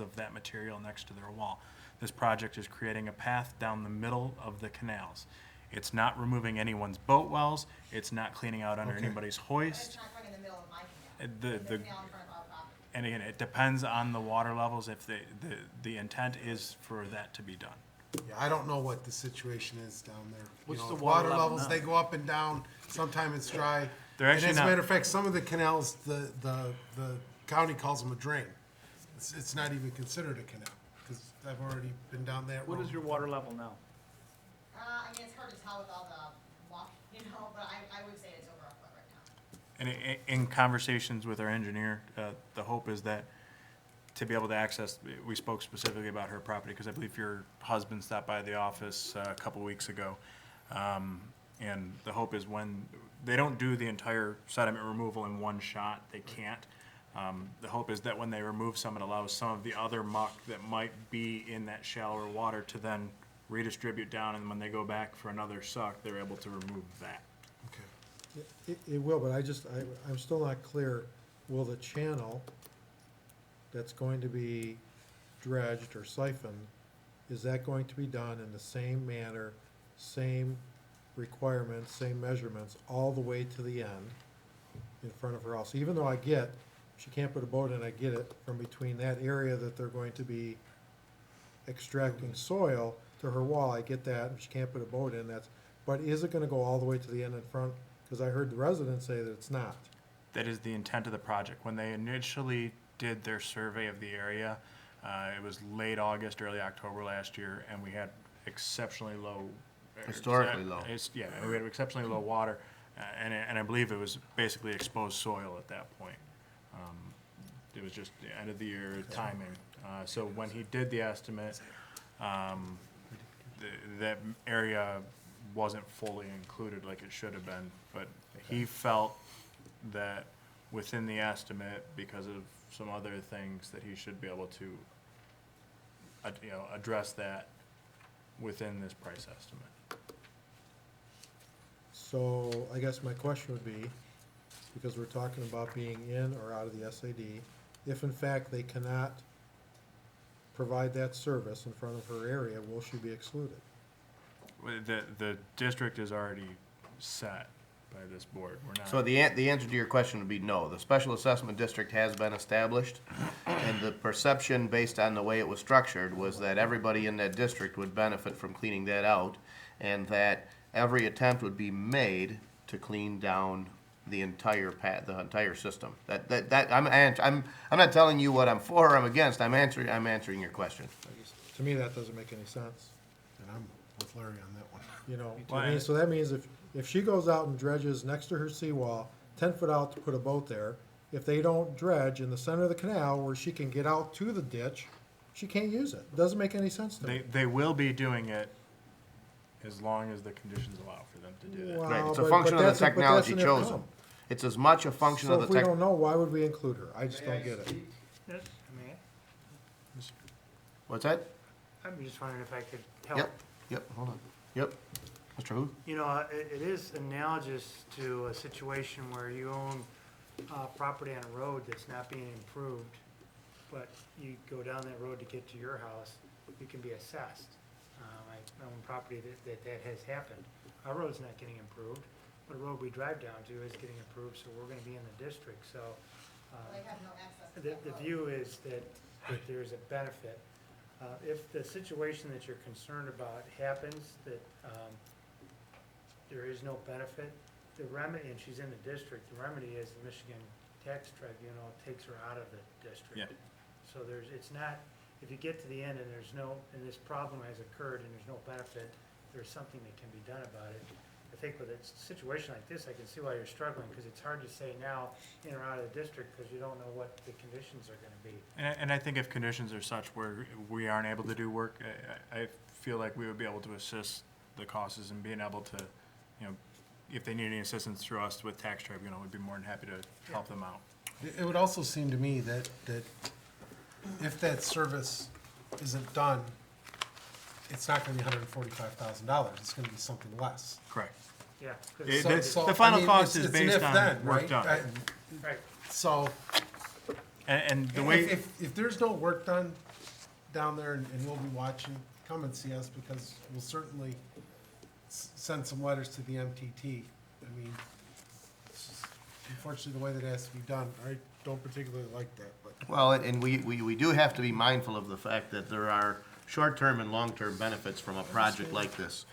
of that material next to their wall. This project is creating a path down the middle of the canals. It's not removing anyone's boat wells, it's not cleaning out under Okay. anybody's hoist. not going in the middle of my canal. The, It's the, a canal in front of our property. and again, it depends on the water levels, if the intent is for that to be done. Yeah, I don't know what the situation is down there. You What's know, the water level levels, now? they go up and down, sometimes it's dry. They're actually And as a not- matter of fact, some of the canals, the county calls them a drain. It's not even considered a canal, because I've already been down that road. What is your water level now? I mean, it's hard to tell with all the walk, but I would say it's over a foot right now. And in conversations with our engineer, the hope is that to be able to access, we spoke specifically about her property, because I believe your husband stopped by the office a couple weeks ago. And the hope is when, they don't do the entire sediment removal in one shot, they can't. The hope is that when they remove some, it allows some of the other muck that might be in that shallower water to then redistribute down, and when they go back for another suck, they're able to remove that. Okay. It will, but I'm still not clear, will the channel that's going to be dredged or siphoned, is that going to be done in the same manner, same requirements, same measurements, all the way to the end in front of her house? Even though I get, she can't put a boat in, I get it, from between that area that they're going to be extracting soil to her wall, I get that, and she can't put a boat in, but is it gonna go all the way to the end in front? Because I heard the residents say that it's not. That is the intent of the project. When they initially did their survey of the area, it was late August, early October last year, and we had exceptionally low. Historically low. Yeah, and we had exceptionally low water, and I believe it was basically exposed soil at that point. It was just the end of the year timing. So when he did the estimate, that area wasn't fully included like it should have been, but he felt that within the estimate, because of some other things, that he should be able to, address that within this price estimate. So I guess my question would be, because we're talking about being in or out of the SAD, if in fact they cannot provide that service in front of her area, will she be excluded? The district is already set by this board. We're not. So the answer to your question would be no. The special assessment district has been established, and the perception based on the way it was structured was that everybody in that district would benefit from cleaning that out, and that every attempt would be made to clean down the entire system. I'm not telling you what I'm for or I'm against. I'm answering your question. To me, that doesn't make any sense, And I'm with Larry on that one. you know? Well, I mean, so that means if she goes out and dredges next to her seawall, 10 foot out to put a boat there, if they don't dredge in the center of the canal where she can get out to the ditch, she can't use it. It doesn't make any sense to me. They will be doing it as long as the conditions allow for them to do that. Wow, Right, it's a but function of the that's but that's technology an if chosen. come. It's as much a function So of if the we tech. don't know, why would we include her? I just don't get it. Yes, I mean, What's that? I'm just wondering if I could help. Yep, hold on. Yep. Mr. Who? You know, it is analogous to a situation where you own property on a road that's not being improved, but you go down that road to get to your house, you can be assessed. I own property that has happened. Our road's not getting improved, but a road we drive down to is getting improved, so we're gonna be in the district, so. The view is that there's a benefit. If the situation that you're concerned about happens, that, there is no benefit, the remedy, and she's in the district, the remedy is the Michigan Tax Tribunal takes her out of the district. Yeah. So it's not, if you get to the end and and this problem has occurred and there's no benefit, there's something that can be done about it. I think with a situation like this, I can see why you're struggling, because it's hard to say now in or out of the district, because you don't know what the conditions are gonna be. And I think if conditions are such where we aren't able to do work, I feel like we would be able to assist the causes and being able to, you know, if they need any assistance through us with tax tribunal, we'd be more than happy to help them out. It would also seem to me that if that service isn't done, it's not gonna be $145,000, it's gonna be something less. Correct. Yeah. 'cause It- so- the final I mean, cost it's- is it's an based if on then, work right? done. Right. So, And the way. if there's no work done down there and we'll be watching, come and see us, because we'll certainly send some letters to the MTT. I mean, it's just unfortunately, the way that it has to be done, I don't particularly like that, but. Well, and we do have to be mindful of the fact that there are short-term and long-term benefits from a project like this.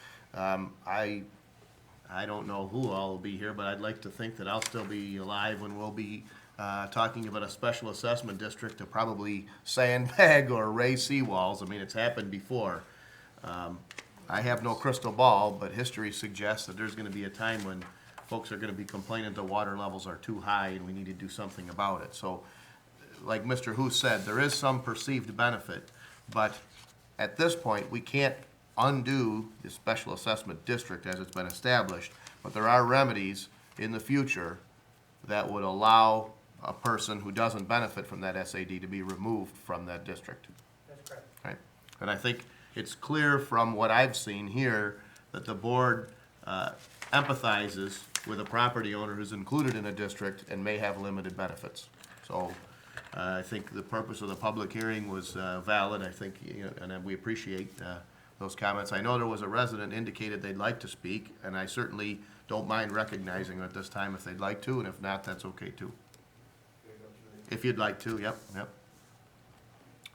I don't know who all will be here, but I'd like to think that I'll still be alive when we'll be talking about a special assessment district to probably sandbag or raise seawalls. I mean, it's happened before. I have no crystal ball, but history suggests that there's gonna be a time when folks are gonna be complaining the water levels are too high and we need to do something about it. So, like Mr. Hu said, there is some perceived benefit, but at this point, we can't undo the special assessment district as it's been established, but there are remedies in the future that would allow a person who doesn't benefit from that SAD to be removed from that district. That's correct. Right? And I think it's clear from what I've seen here that the board empathizes with a property owner who's included in a district and may have limited benefits. So I think the purpose of the public hearing was valid. I think, you know, and we appreciate those comments. I know there was a resident indicated they'd like to speak, and I certainly don't mind recognizing them at this time if they'd like to, and if not, that's okay too. If you'd like to, yep.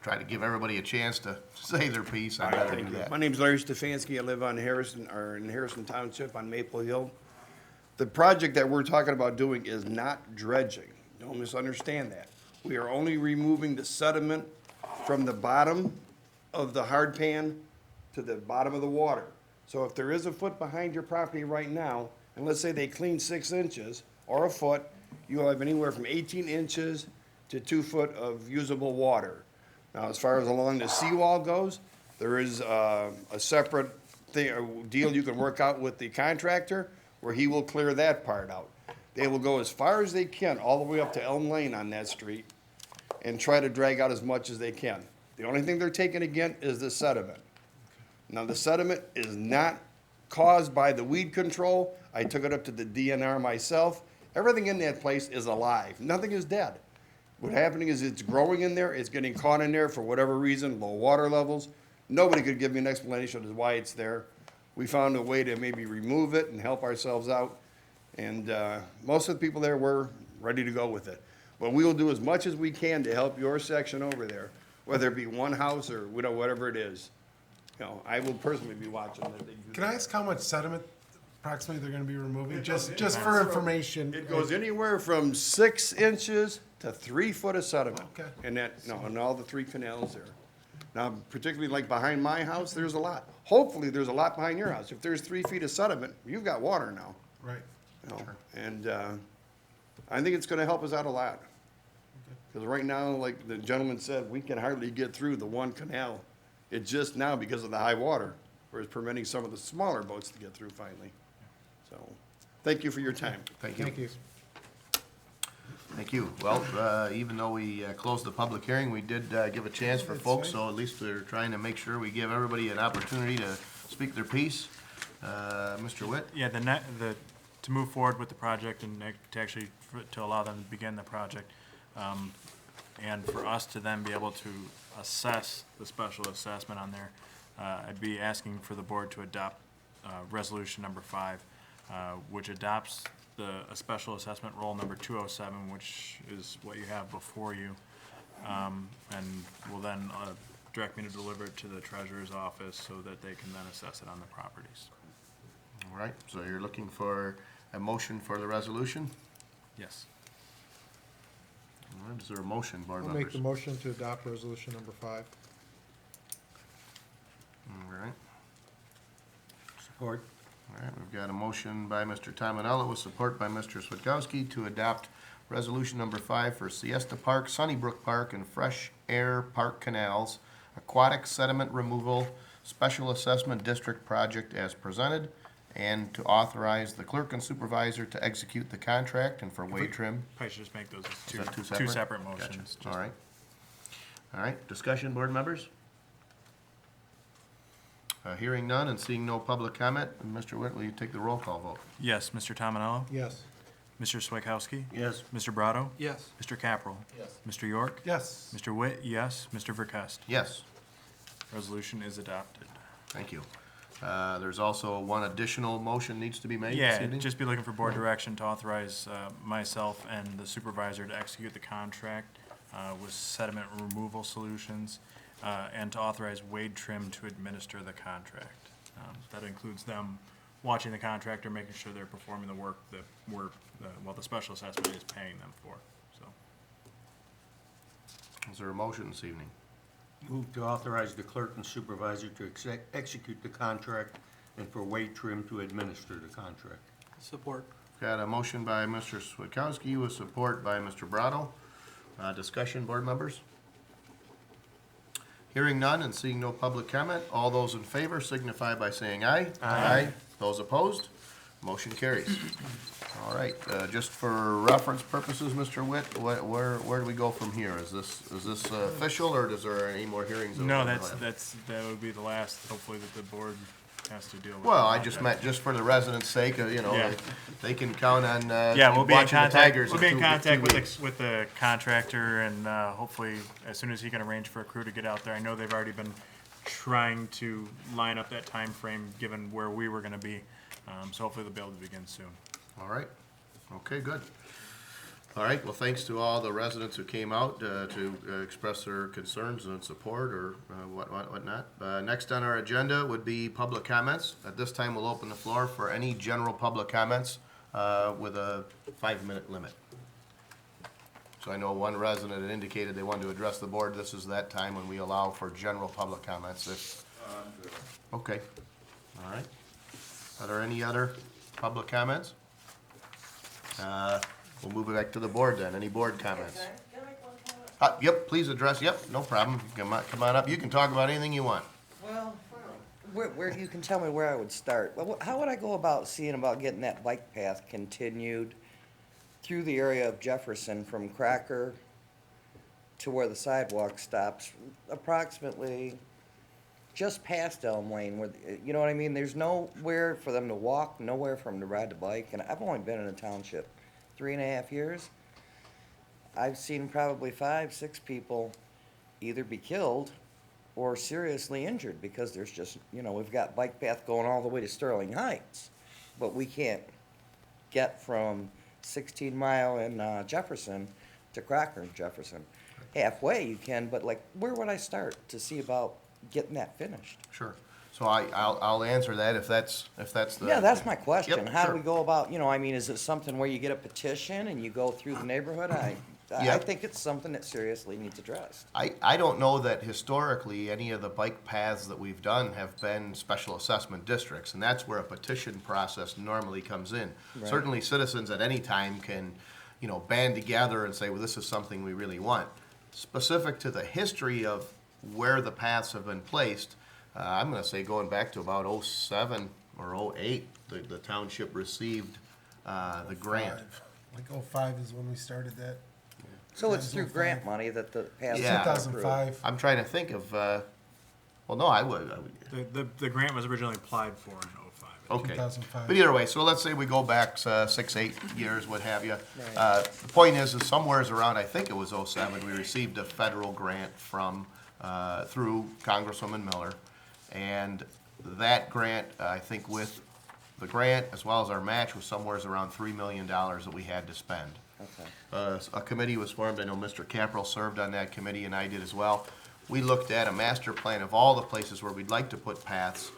Try to give everybody a chance to say their piece. I'd rather do that. My name's Larry Stefanski. I live on Harrison, or in Harrison Township on Maple Hill. The project that we're talking about doing is not dredging. Don't misunderstand that. We are only removing the sediment from the bottom of the hard pan to the bottom of the water. So if there is a foot behind your property right now, and let's say they clean 6 inches or a foot, you'll have anywhere from 18 inches to 2 foot of usable water. Now, as far as along the seawall goes, there is a separate thing, a deal you can work out with the contractor where he will clear that part out. They will go as far as they can, all the way up to Elm Lane on that street, and try to drag out as much as they can. The only thing they're taking again is the sediment. Now, the sediment is not caused by the weed control. I took it up to the DNR myself. Everything in that place is alive. Nothing is dead. What's happening is it's growing in there, it's getting caught in there for whatever reason, low water levels. Nobody could give me an explanation as to why it's there. We found a way to maybe remove it and help ourselves out. And most of the people there were ready to go with it. But we will do as much as we can to help your section over there, whether it be one house or whatever it is. You know, I will personally be watching that they do. Can I ask how much sediment approximately they're gonna be removing, just for information? It goes anywhere from 6 inches to 3 foot of sediment. Okay. And that, in all the 3 canals there. Now, particularly like behind my house, there's a lot. Hopefully, there's a lot behind your house. If there's 3 feet of sediment, you've got water now. Right. You know, and I think it's gonna help us out a lot. Because right now, like the gentleman said, we can hardly get through the one canal. It's just now because of the high water, where it's permitting some of the smaller boats to get through finally. So, thank you for your time. Thank you. Thank you. Thank you. Well, even though we closed the public hearing, we did give a chance for folks, so at least we're trying to make sure we give everybody an opportunity to speak their piece. Mr. Witt? Yeah, to move forward with the project and to actually, to allow them to begin the project, and for us to then be able to assess the special assessment on there, I'd be asking for the board to adopt resolution number 5. which adopts a special assessment roll number 207, which is what you have before you, and will then direct me to deliver it to the treasurer's office so that they can then assess it on the properties. All right, so you're looking for a motion for the resolution? Yes. All right, is there a motion, board I'll members? make the motion to adopt resolution number 5. All right. Support. All right, we've got a motion by Mr. Tominello with support by Mr. Switkowski to adopt resolution number 5 for Siesta Park, Sunnybrook Park, and Fresh Air Park Canals, aquatic sediment removal, special assessment district project as presented, and to authorize the clerk and supervisor to execute the contract and for Wade Trim. Probably should just make those as Is that two two separate? separate Gotcha. motions. All right. All right, discussion, board members? Hearing none and seeing no public comment, Mr. Witt, will you take the roll call vote? Yes, Mr. Tominello? Yes. Mr. Switkowski? Yes. Mr. Brado? Yes. Mr. Capral? Yes. Mr. York? Yes. Mr. Witt, yes. Mr. Verkest? Yes. Resolution is adopted. Thank you. There's also one additional motion needs to be made this Yeah, evening? just be looking for board direction to authorize myself and the supervisor to execute the contract with sediment removal solutions and to authorize Wade Trim to administer the contract. That includes them watching the contractor, making sure they're performing the work that the special assessment is paying them for, so. Is there a motion this evening? Move to authorize the clerk and supervisor to execute the contract and for Wade Trim to administer the contract. Support. Got a motion by Mr. Switkowski with support by Mr. Brado. Discussion, board members? Hearing none and seeing no public comment, all those in favor signify by saying aye. Aye. Those opposed? Motion carries. All right, just for reference purposes, Mr. Witt, where do we go from here? Is this official, or is there any more hearings? that No, we're gonna that would be the last, hopefully, that the board has to deal with. Well, I just meant, just for the residents' sake, Yeah. they can count on, Yeah, we'll be in watching the contact, Tigers we'll be in two contact weeks. with the contractor and, hopefully, as soon as he can arrange for a crew to get out there. I know they've already been trying to line up that time frame, given where we were gonna be. So hopefully they'll be able to begin soon. All right, okay, good. All right, well, thanks to all the residents who came out to express their concerns and support or whatnot. Next on our agenda would be public comments. At this time, we'll open the floor for any general public comments with a 5-minute limit. So I know one resident had indicated they wanted to address the board. This is that time when we allow for general public comments. Okay, all right. Are there any other public comments? We'll move it back to the board then. Any board comments? Yep, please address, yep, no problem. Come on up. You can talk about anything you want. Well, where you can tell me where I would start. Well, how would I go about seeing about getting that bike path continued through the area of Jefferson from Cracker to where the sidewalk stops, approximately just past Elm Lane, where, you know what I mean? There's nowhere for them to walk, nowhere for them to ride the bike, and I've only been in a township 3.5 years. I've seen probably 5, 6 people either be killed or seriously injured because there's just, we've got bike path going all the way to Sterling Heights, but we can't get from 16 Mile in Jefferson to Cracker in Jefferson. Halfway you can, but where would I start to see about getting that finished? Sure. So I'll answer that if that's the. Yeah, that's my question. Yep, How do sure. we go about, is it something where you get a petition and you go through the neighborhood? I Yeah. think it's something that seriously needs addressed. I don't know that historically any of the bike paths that we've done have been special assessment districts, and that's where a petition process normally comes in. Right. Certainly citizens at any time can, band together and say, well, this is something we really want. Specific to the history of where the paths have been placed, I'm gonna say going back to about '07 or '08, the township received the grant. Like '05 is when we started that. So it's through grant money that the paths Yeah. are approved. 2005. I'm trying to think of, well, no, I would, The grant was originally applied for in '05. okay. 2005. But either way, so let's say we go back 6, 8 years, what have you. The point is somewheres around, I think it was '07, we received a federal grant from, through Congresswoman Miller. And that grant, I think with the grant as well as our match was somewhere around $3 million that we had to spend. Okay. A committee was formed. I know Mr. Caprell served on that committee, and I did as well. We looked at a master plan of all the places where we'd like to put paths.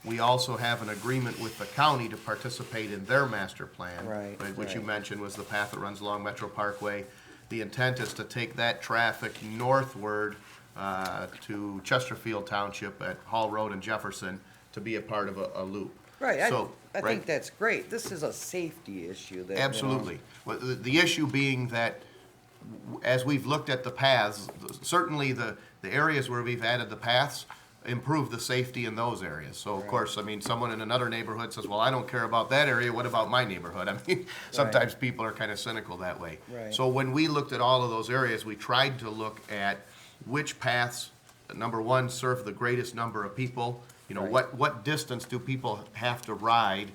We also have an agreement with the county to participate in their master plan. Right, Which you right. mentioned was the path that runs along Metro Parkway. The intent is to take that traffic northward to Chesterfield Township at Hall Road and Jefferson to be a part of a loop. Right, So, I right. think that's great. This is a safety issue that, you know. Absolutely. Well, the issue being that, as we've looked at the paths, certainly the areas where we've added the paths improve the safety in those areas. So of course, I mean, someone in another neighborhood says, well, I don't care about that area, what about my neighborhood? I mean, sometimes people are kind of cynical that way. Right. So when we looked at all of those areas, we tried to look at which paths, number one, serve the greatest number of people. You know, Right. what distance do people have to ride,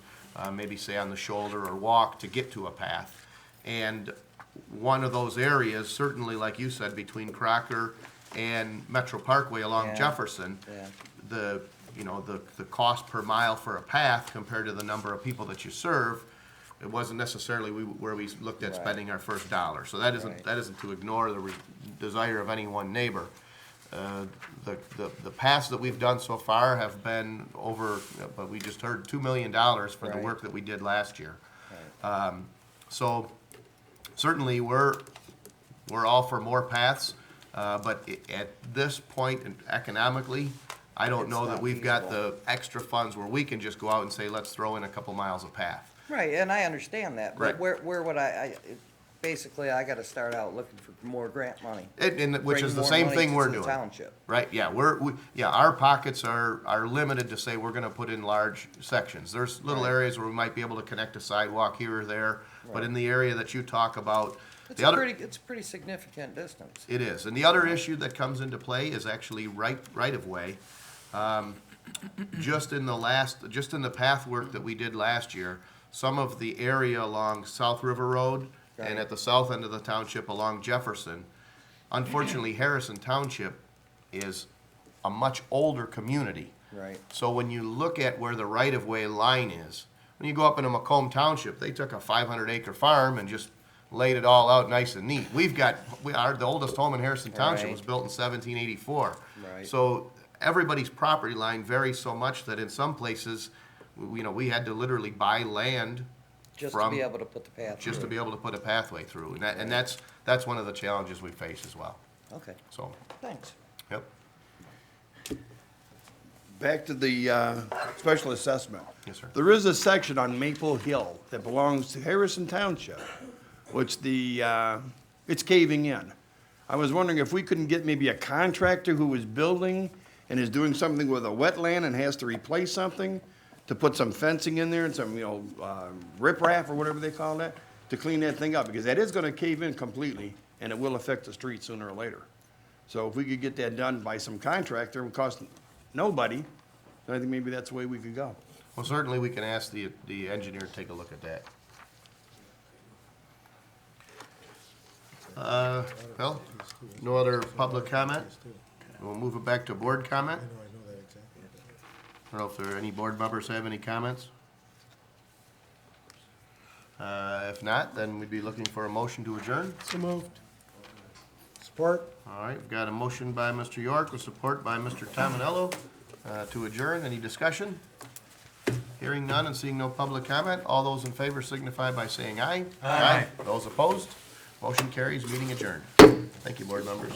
maybe say on the shoulder or walk to get to a path? And one of those areas, certainly like you said, between Crocker and Metro Parkway along Yeah. Jefferson, Yeah. the cost per mile for a path compared to the number of people that you serve, it wasn't necessarily where we looked at Right. spending our first dollar. So that isn't, Right. that isn't to ignore the desire of any one neighbor. The paths that we've done so far have been over, but we just heard $2 million for the Right. work that we did last year. Right. So certainly, we're all for more paths, but at this point, and economically, I don't It's know that not we've got feasible. the extra funds where we can just go out and say, let's throw in a couple miles of path. Right, and I understand that, Right. but where would basically, I gotta start out looking for more grant money. And which Bring is the more same money thing to we're the doing. township. Right, yeah, our pockets are limited to say we're gonna put in large sections. There's little Right. areas where we might be able to connect a sidewalk here or there, but Right. in the area that you talk about, It's the a other. it's a pretty significant distance. It is, and the other issue that comes into play is actually right of way. Just in the path work that we did last year, some of the area along South River Road and Right. at the south end of the township along Jefferson, unfortunately Harrison Township is a much older community. Right. So when you look at where the right-of-way line is, when you go up into Macomb Township, they took a 500-acre farm and just laid it all out nice and neat. The oldest home in Harrison Township Right. was built in 1784. Right. So everybody's property line varies so much that in some places, we had to literally buy land Just to from, be able to put the path just to through. be able to put a pathway through. And that's one of the challenges we face as well. Okay, So, thanks. yep. Back to the special assessment. Yes, sir. There is a section on Maple Hill that belongs to Harrison Township, which it's caving in. I was wondering if we couldn't get maybe a contractor who was building and is doing something with a wetland and has to replace something, to put some fencing in there and some, riprap or whatever they call that, to clean that thing up, because that is gonna cave in completely, and it will affect the street sooner or later. So if we could get that done by some contractor, it would cost nobody, then I think maybe that's the way we could go. Well, certainly we can ask the engineer to take a look at that. Well, no other public comment? We'll move it back to board comment. I know that exactly. I don't know if there are any board members have any comments? If not, then we'd be looking for a motion to adjourn. So moved. Support? All right, we've got a motion by Mr. York with support by Mr. Tominello to adjourn. Any discussion? Hearing none and seeing no public comment, all those in favor signify by saying aye. Aye. Those opposed, motion carries, meeting adjourned. Thank you, board members.